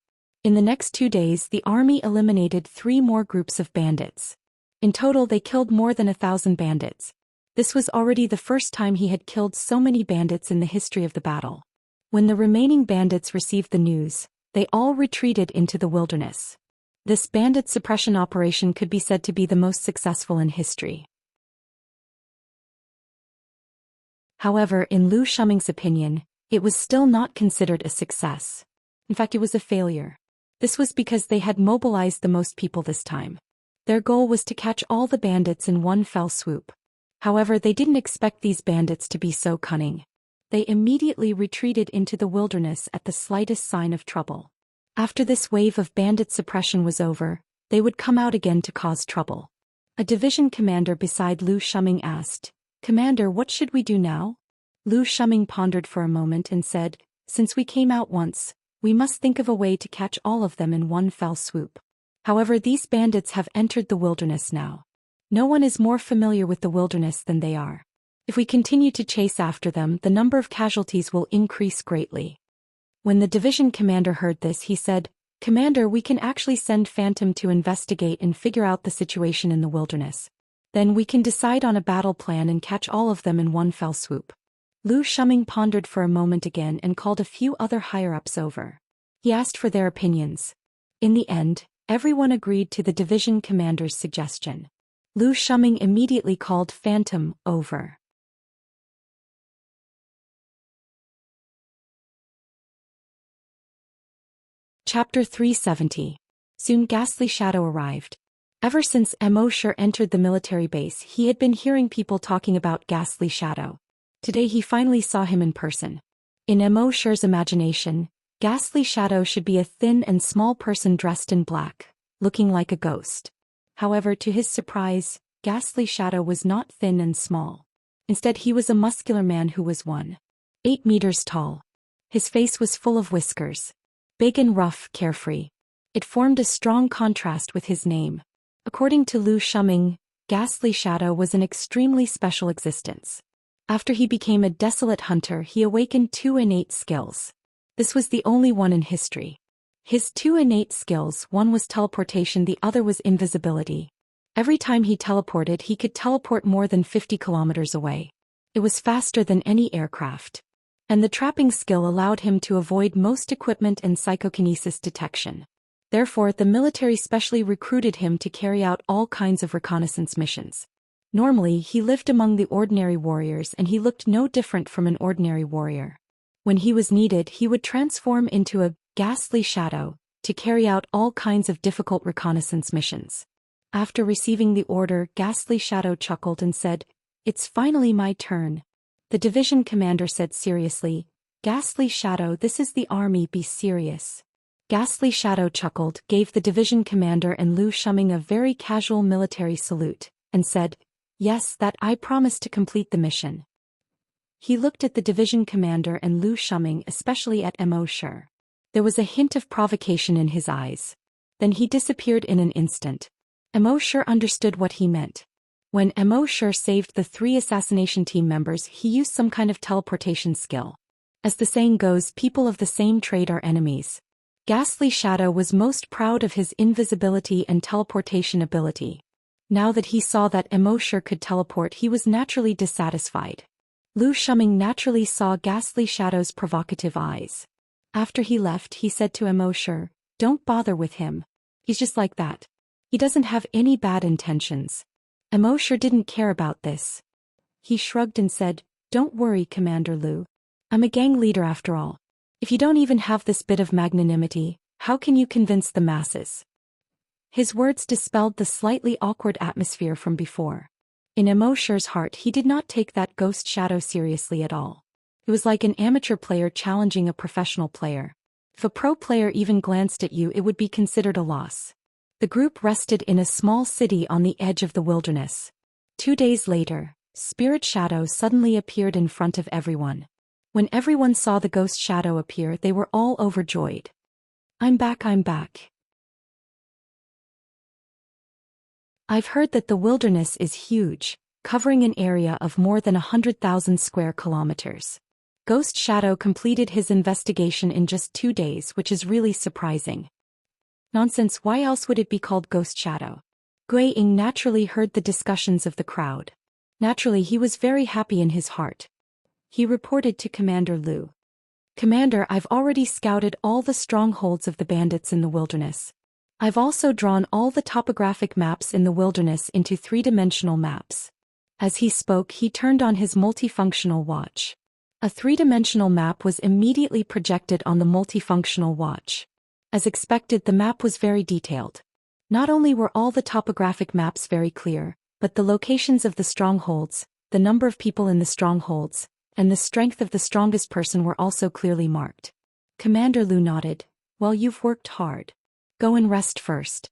In the next 2 days, the army eliminated 3 more groups of bandits. In total, they killed more than 1,000 bandits. This was already the first time he had killed so many bandits in the history of the battle. When the remaining bandits received the news, they all retreated into the wilderness. This bandit suppression operation could be said to be the most successful in history. However, in Lu Shuming's opinion, it was still not considered a success. In fact, it was a failure. This was because they had mobilized the most people this time. Their goal was to catch all the bandits in one fell swoop. However, they didn't expect these bandits to be so cunning. They immediately retreated into the wilderness at the slightest sign of trouble. After this wave of bandit suppression was over, they would come out again to cause trouble. A division commander beside Lu Shuming asked, Commander, what should we do now? Lu Shuming pondered for a moment and said, since we came out once, we must think of a way to catch all of them in one fell swoop. However, these bandits have entered the wilderness now. No one is more familiar with the wilderness than they are. If we continue to chase after them, the number of casualties will increase greatly. When the division commander heard this, he said, Commander, we can actually send Phantom to investigate and figure out the situation in the wilderness. Then we can decide on a battle plan and catch all of them in one fell swoop. Lu Shuming pondered for a moment again and called a few other higher-ups over. He asked for their opinions. In the end, everyone agreed to the division commander's suggestion. Lu Shuming immediately called Phantom over. Chapter 370. Soon Ghastly Shadow arrived. Ever since Immorse entered the military base, he had been hearing people talking about Ghastly Shadow. Today he finally saw him in person. In Immorse's imagination, Ghastly Shadow should be a thin and small person dressed in black, looking like a ghost. However, to his surprise, Ghastly Shadow was not thin and small. Instead, he was a muscular man who was 1.8 meters tall. His face was full of whiskers. Big and rough, carefree. It formed a strong contrast with his name. According to Lu Shuming, Ghastly Shadow was an extremely special existence. After he became a desolate hunter, he awakened 2 innate skills. This was the only one in history. His 2 innate skills, one was teleportation, the other was invisibility. Every time he teleported, he could teleport more than 50 kilometers away. It was faster than any aircraft. And the trapping skill allowed him to avoid most equipment and psychokinesis detection. Therefore, the military specially recruited him to carry out all kinds of reconnaissance missions. Normally, he lived among the ordinary warriors and he looked no different from an ordinary warrior. When he was needed, he would transform into a ghastly shadow to carry out all kinds of difficult reconnaissance missions. After receiving the order, Ghastly Shadow chuckled and said, "It's finally my turn." The division commander said seriously, "Ghastly Shadow, this is the army, be serious." Ghastly Shadow chuckled, gave the division commander and Lu Shuming a very casual military salute, and said, "Yes, that I promise to complete the mission." He looked at the division commander and Lu Shuming, especially at Immorse. There was a hint of provocation in his eyes. Then he disappeared in an instant. Immorse understood what he meant. When Immorse saved the 3 assassination team members, he used some kind of teleportation skill. As the saying goes, people of the same trade are enemies. Ghastly Shadow was most proud of his invisibility and teleportation ability. Now that he saw that Immorse could teleport, he was naturally dissatisfied. Lu Shuming naturally saw Ghastly Shadow's provocative eyes. After he left, he said to Immerse, "Don't bother with him. He's just like that. He doesn't have any bad intentions." Immerse didn't care about this. He shrugged and said, "Don't worry, Commander Lu. I'm a gang leader after all. If you don't even have this bit of magnanimity, how can you convince the masses?" His words dispelled the slightly awkward atmosphere from before. In Immerse's heart, he did not take that ghost shadow seriously at all. It was like an amateur player challenging a professional player. If a pro player even glanced at you, it would be considered a loss. The group rested in a small city on the edge of the wilderness. 2 days later, Spirit Shadow suddenly appeared in front of everyone. When everyone saw the ghost shadow appear, they were all overjoyed. I'm back. I've heard that the wilderness is huge, covering an area of more than 100,000 square kilometers. Ghost Shadow completed his investigation in just 2 days, which is really surprising. Nonsense, why else would it be called Ghost Shadow? Gui Ying naturally heard the discussions of the crowd. Naturally, he was very happy in his heart. He reported to Commander Lu. "Commander, I've already scouted all the strongholds of the bandits in the wilderness. I've also drawn all the topographic maps in the wilderness into 3-dimensional maps." As he spoke, he turned on his multifunctional watch. A 3-dimensional map was immediately projected on the multifunctional watch. As expected, the map was very detailed. Not only were all the topographic maps very clear, but the locations of the strongholds, the number of people in the strongholds, and the strength of the strongest person were also clearly marked. Commander Lu nodded. "Well, you've worked hard. Go and rest first."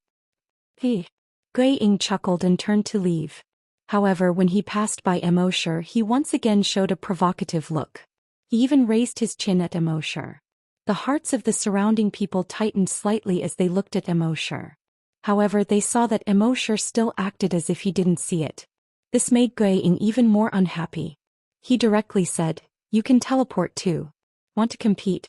Gui Ying chuckled and turned to leave. However, when he passed by Immerse, he once again showed a provocative look. He even raised his chin at Immerse. The hearts of the surrounding people tightened slightly as they looked at Immerse. However, they saw that Immerse still acted as if he didn't see it. This made Gui Ying even more unhappy. He directly said, "You can teleport too. Want to compete?"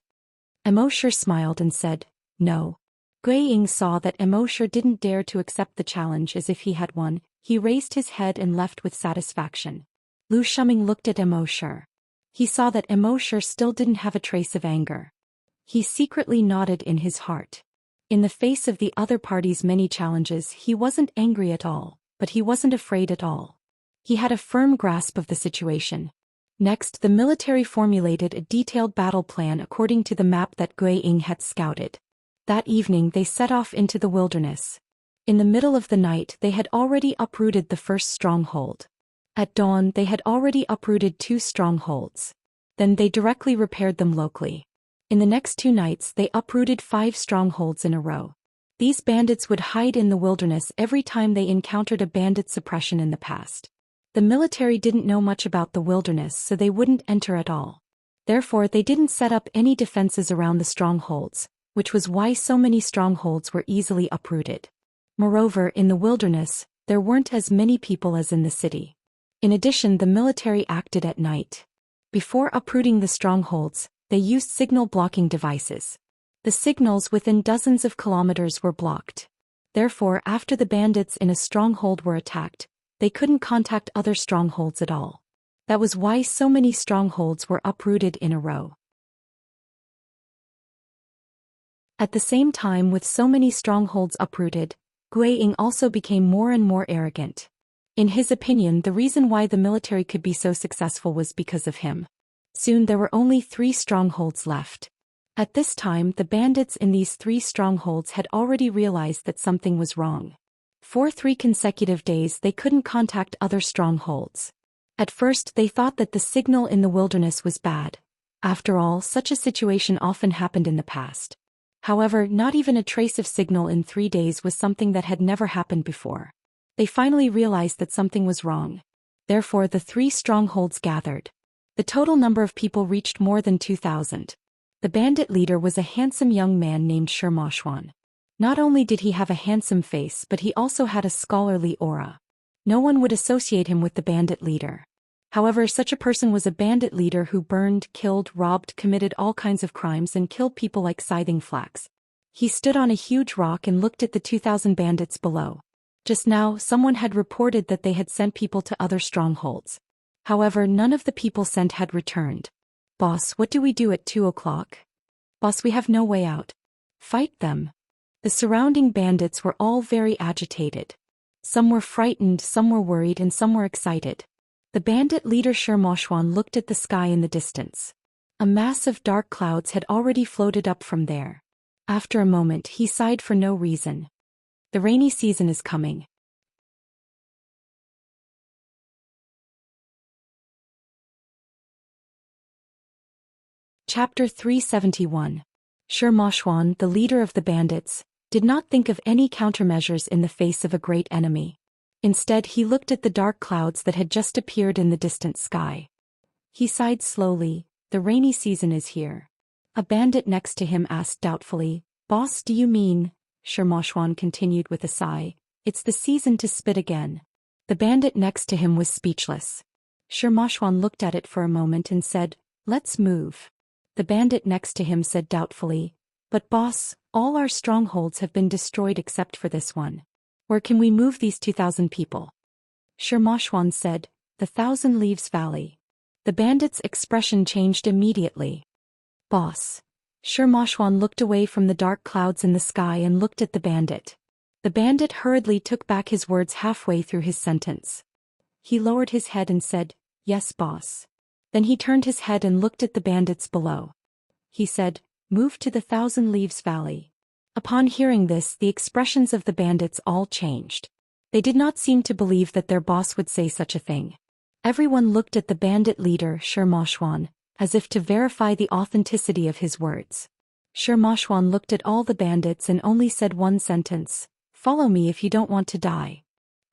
Immerse smiled and said, "No." Gui Ying saw that Immerse didn't dare to accept the challenge as if he had won. He raised his head and left with satisfaction. Lu Shuming looked at Immerse. He saw that Immerse still didn't have a trace of anger. He secretly nodded in his heart. In the face of the other party's many challenges, he wasn't angry at all, but he wasn't afraid at all. He had a firm grasp of the situation. Next, the military formulated a detailed battle plan according to the map that Gui Ying had scouted. That evening they set off into the wilderness. In the middle of the night they had already uprooted the first stronghold. At dawn they had already uprooted 2 strongholds. Then they directly repaired them locally. In the next 2 nights they uprooted 5 strongholds in a row. These bandits would hide in the wilderness every time they encountered a bandit suppression in the past. The military didn't know much about the wilderness, so they wouldn't enter at all. Therefore they didn't set up any defenses around the strongholds, which was why so many strongholds were easily uprooted. Moreover, in the wilderness, there weren't as many people as in the city. In addition, the military acted at night. Before uprooting the strongholds, they used signal blocking devices. The signals within dozens of kilometers were blocked. Therefore, after the bandits in a stronghold were attacked, they couldn't contact other strongholds at all. That was why so many strongholds were uprooted in a row. At the same time, with so many strongholds uprooted, Gui Ying also became more and more arrogant. In his opinion, the reason why the military could be so successful was because of him. Soon there were only 3 strongholds left. At this time, the bandits in these 3 strongholds had already realized that something was wrong. For 3 consecutive days they couldn't contact other strongholds. At first they thought that the signal in the wilderness was bad. After all, such a situation often happened in the past. However, not even a trace of signal in 3 days was something that had never happened before. They finally realized that something was wrong. Therefore, the 3 strongholds gathered. The total number of people reached more than 2,000. The bandit leader was a handsome young man named Sima Xuan. Not only did he have a handsome face, but he also had a scholarly aura. No one would associate him with the bandit leader. However, such a person was a bandit leader who burned, killed, robbed, committed all kinds of crimes and killed people like scything flax. He stood on a huge rock and looked at the 2,000 bandits below. Just now, someone had reported that they had sent people to other strongholds. However, none of the people sent had returned. "Boss, what do we do at 2 o'clock? Boss, we have no way out." "Fight them." The surrounding bandits were all very agitated. Some were frightened, some were worried, and some were excited. The bandit leader Xianxia looked at the sky in the distance. A mass of dark clouds had already floated up from there. After a moment, he sighed for no reason. The rainy season is coming. Chapter 371. Xianxia, the leader of the bandits, did not think of any countermeasures in the face of a great enemy. Instead, he looked at the dark clouds that had just appeared in the distant sky. He sighed slowly. The rainy season is here. A bandit next to him asked doubtfully, "Boss, do you mean?" Xianxia continued with a sigh, "It's the season to spit again." The bandit next to him was speechless. Xianxia looked at it for a moment and said, "Let's move." The bandit next to him said doubtfully, "But boss, all our strongholds have been destroyed except for this one. Where can we move these 2,000 people?" Xianxia said, "The Thousand Leaves Valley." The bandit's expression changed immediately. "Boss." Xianxia looked away from the dark clouds in the sky and looked at the bandit. The bandit hurriedly took back his words halfway through his sentence. He lowered his head and said, "Yes, boss." Then he turned his head and looked at the bandits below. He said, "Move to the Thousand Leaves Valley." Upon hearing this, the expressions of the bandits all changed. They did not seem to believe that their boss would say such a thing. Everyone looked at the bandit leader, Xianxia, as if to verify the authenticity of his words. Xianxia looked at all the bandits and only said one sentence, "Follow me if you don't want to die."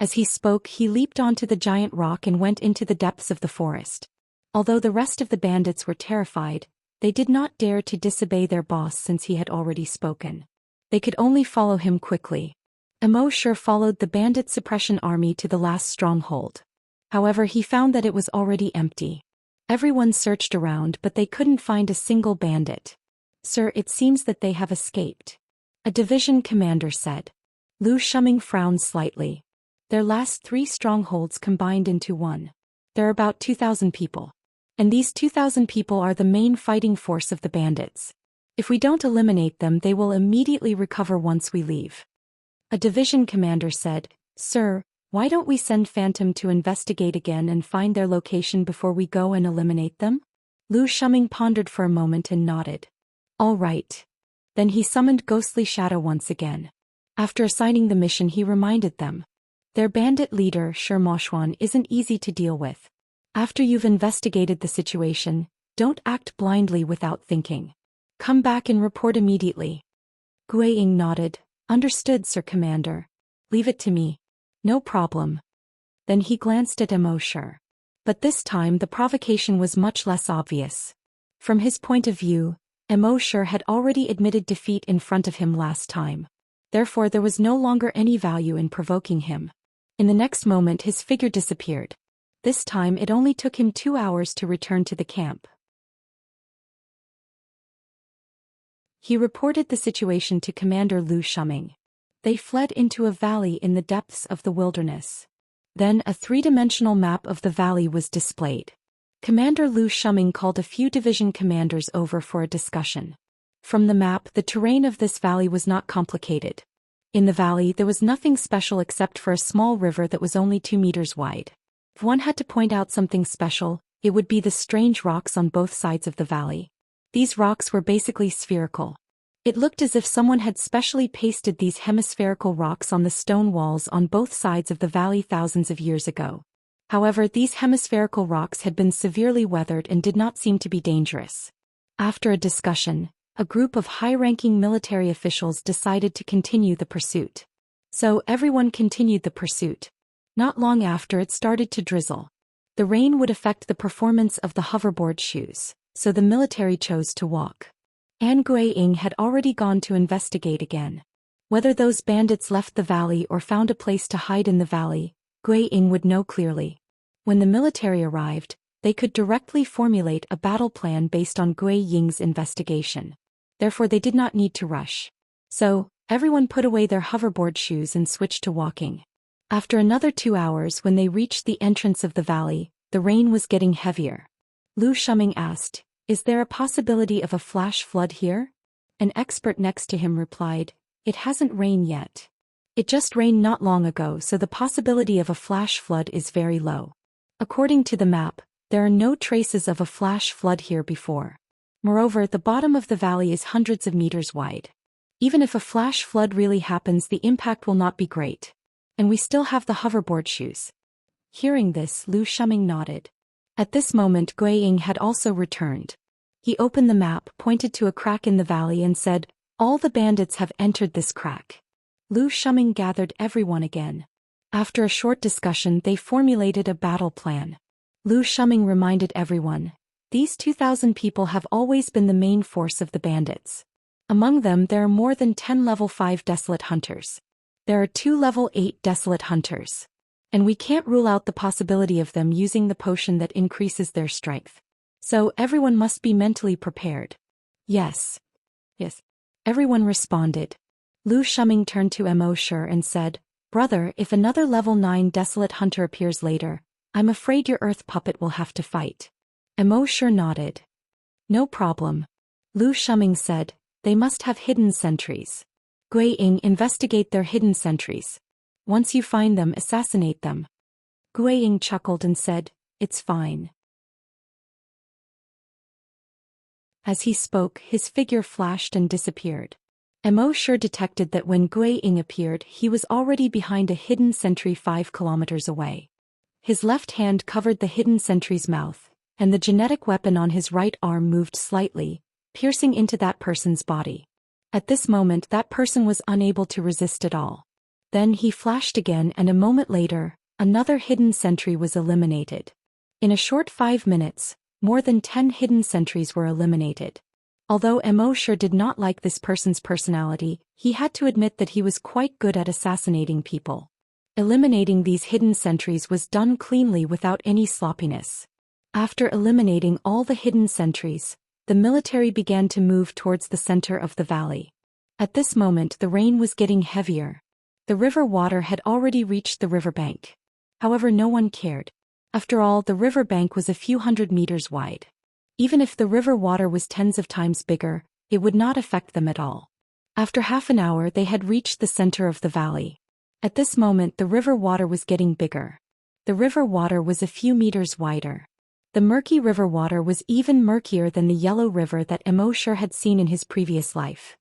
As he spoke, he leaped onto the giant rock and went into the depths of the forest. Although the rest of the bandits were terrified, they did not dare to disobey their boss since he had already spoken. They could only follow him quickly. Immerse followed the bandit suppression army to the last stronghold. However, he found that it was already empty. Everyone searched around, but they couldn't find a single bandit. "Sir, it seems that they have escaped," a division commander said. Zhou Xian frowned slightly. "Their last 3 strongholds combined into one. There are about 2,000 people. And these 2,000 people are the main fighting force of the bandits. If we don't eliminate them, they will immediately recover once we leave." A division commander said, "Sir, why don't we send Phantom to investigate again and find their location before we go and eliminate them?" Zhou Xian pondered for a moment and nodded. "All right." Then he summoned Ghostly Shadow once again. After assigning the mission, he reminded them. Their bandit leader, Xianxia, isn't easy to deal with. After you've investigated the situation, don't act blindly without thinking. Come back and report immediately. Guiying nodded. "Understood, Sir Commander. Leave it to me." "No problem." Then he glanced at Immerse. But this time the provocation was much less obvious. From his point of view, Immerse had already admitted defeat in front of him last time. Therefore there was no longer any value in provoking him. In the next moment his figure disappeared. This time it only took him 2 hours to return to the camp. He reported the situation to Commander Zhou Xian. They fled into a valley in the depths of the wilderness. Then a 3-dimensional map of the valley was displayed. Commander Zhou Xian called a few division commanders over for a discussion. From the map, the terrain of this valley was not complicated. In the valley there was nothing special except for a small river that was only 2 meters wide. If one had to point out something special, it would be the strange rocks on both sides of the valley. These rocks were basically spherical. It looked as if someone had specially pasted these hemispherical rocks on the stone walls on both sides of the valley thousands of years ago. However, these hemispherical rocks had been severely weathered and did not seem to be dangerous. After a discussion, a group of high-ranking military officials decided to continue the pursuit. So everyone continued the pursuit. Not long after, it started to drizzle. The rain would affect the performance of the hoverboard shoes, so the military chose to walk. Guiying had already gone to investigate again. Whether those bandits left the valley or found a place to hide in the valley, Guiying would know clearly. When the military arrived, they could directly formulate a battle plan based on Guiying's investigation. Therefore they did not need to rush. So, everyone put away their hoverboard shoes and switched to walking. After another 2 hours, when they reached the entrance of the valley, the rain was getting heavier. Lu Shuming asked, "Is there a possibility of a flash flood here?" An expert next to him replied, "It hasn't rained yet. It just rained not long ago, so the possibility of a flash flood is very low. According to the map, there are no traces of a flash flood here before. Moreover, the bottom of the valley is hundreds of meters wide. Even if a flash flood really happens, the impact will not be great. And we still have the hoverboard shoes." Hearing this, Lu Shuming nodded. At this moment, Gui Ying had also returned. He opened the map, pointed to a crack in the valley and said, "All the bandits have entered this crack." Lu Shuming gathered everyone again. After a short discussion, they formulated a battle plan. Lu Shuming reminded everyone, "These 2,000 people have always been the main force of the bandits. Among them there are more than 10 level 5 desolate hunters. There are 2 level 8 desolate hunters. And we can't rule out the possibility of them using the potion that increases their strength. So everyone must be mentally prepared." Yes. Everyone responded. Lu Shuming turned to Immerse and said, "Brother, if another level 9 desolate hunter appears later, I'm afraid your earth puppet will have to fight." Immerse nodded. "No problem." Lu Shuming said, "They must have hidden sentries. Gui Ying, investigate their hidden sentries. Once you find them, assassinate them." Gui Ying chuckled and said, "It's fine." As he spoke, his figure flashed and disappeared. Immerse detected that when Gui Ying appeared, he was already behind a hidden sentry 5 kilometers away. His left hand covered the hidden sentry's mouth, and the genetic weapon on his right arm moved slightly, piercing into that person's body. At this moment, that person was unable to resist at all. Then he flashed again, and a moment later, another hidden sentry was eliminated. In a short 5 minutes, more than 10 hidden sentries were eliminated. Although Immerse did not like this person's personality, he had to admit that he was quite good at assassinating people. Eliminating these hidden sentries was done cleanly without any sloppiness. After eliminating all the hidden sentries, the military began to move towards the center of the valley. At this moment, the rain was getting heavier. The river water had already reached the riverbank. However, no one cared. After all, the riverbank was a few hundred meters wide. Even if the river water was tens of times bigger, it would not affect them at all. After half an hour, they had reached the center of the valley. At this moment, the river water was getting bigger. The river water was a few meters wider. The murky river water was even murkier than the yellow river that Immerse had seen in his previous life.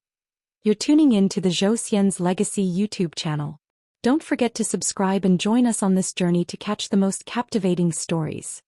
You're tuning in to the Zhou Xian's Legacy YouTube channel. Don't forget to subscribe and join us on this journey to catch the most captivating stories.